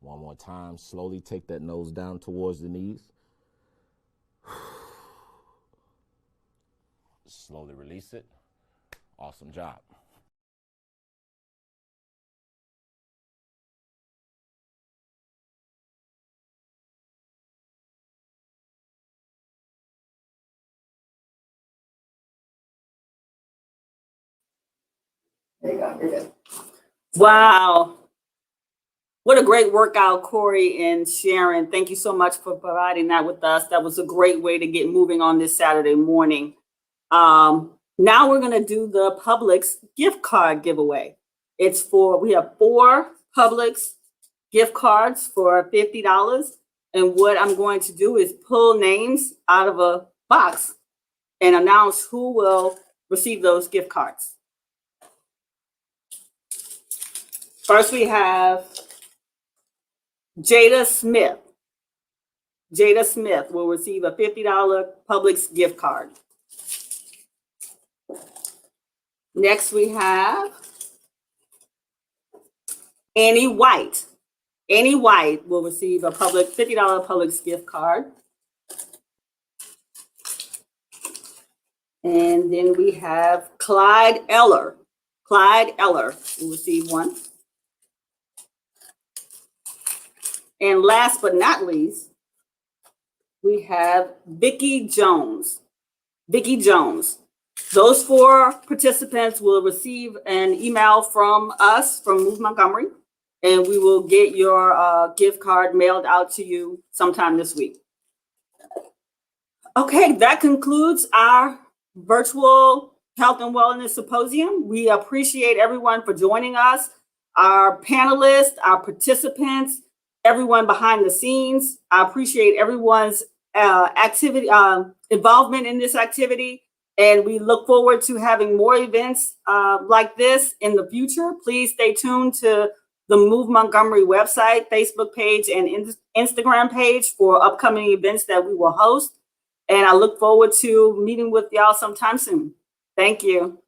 One more time. Slowly take that nose down towards the knees. Slowly release it. Awesome job. There you go. You're good. Wow. What a great workout, Corey and Sharon. Thank you so much for providing that with us. That was a great way to get moving on this Saturday morning. Now we're going to do the Publix gift card giveaway. We have 4 Publix gift cards for $50. And what I'm going to do is pull names out of a box and announce who will receive those gift cards. First, we have Jada Smith. Jada Smith will receive a $50 Publix gift card. Next, we have Annie White. Annie White will receive a $50 Publix gift card. And then we have Clyde Eller. Clyde Eller will receive one. And last but not least, we have Vicki Jones. Vicki Jones. Those 4 participants will receive an email from us, from Move Montgomery, and we will get your gift card mailed out to you sometime this week. Okay, that concludes our virtual Health and Wellness Symposium. We appreciate everyone for joining us, our panelists, our participants, everyone behind the scenes. I appreciate everyone's involvement in this activity. And we look forward to having more events like this in the future. Please stay tuned to the Move Montgomery website, Facebook page, and Instagram page for upcoming events that we will host. And I look forward to meeting with y'all sometime soon. Thank you.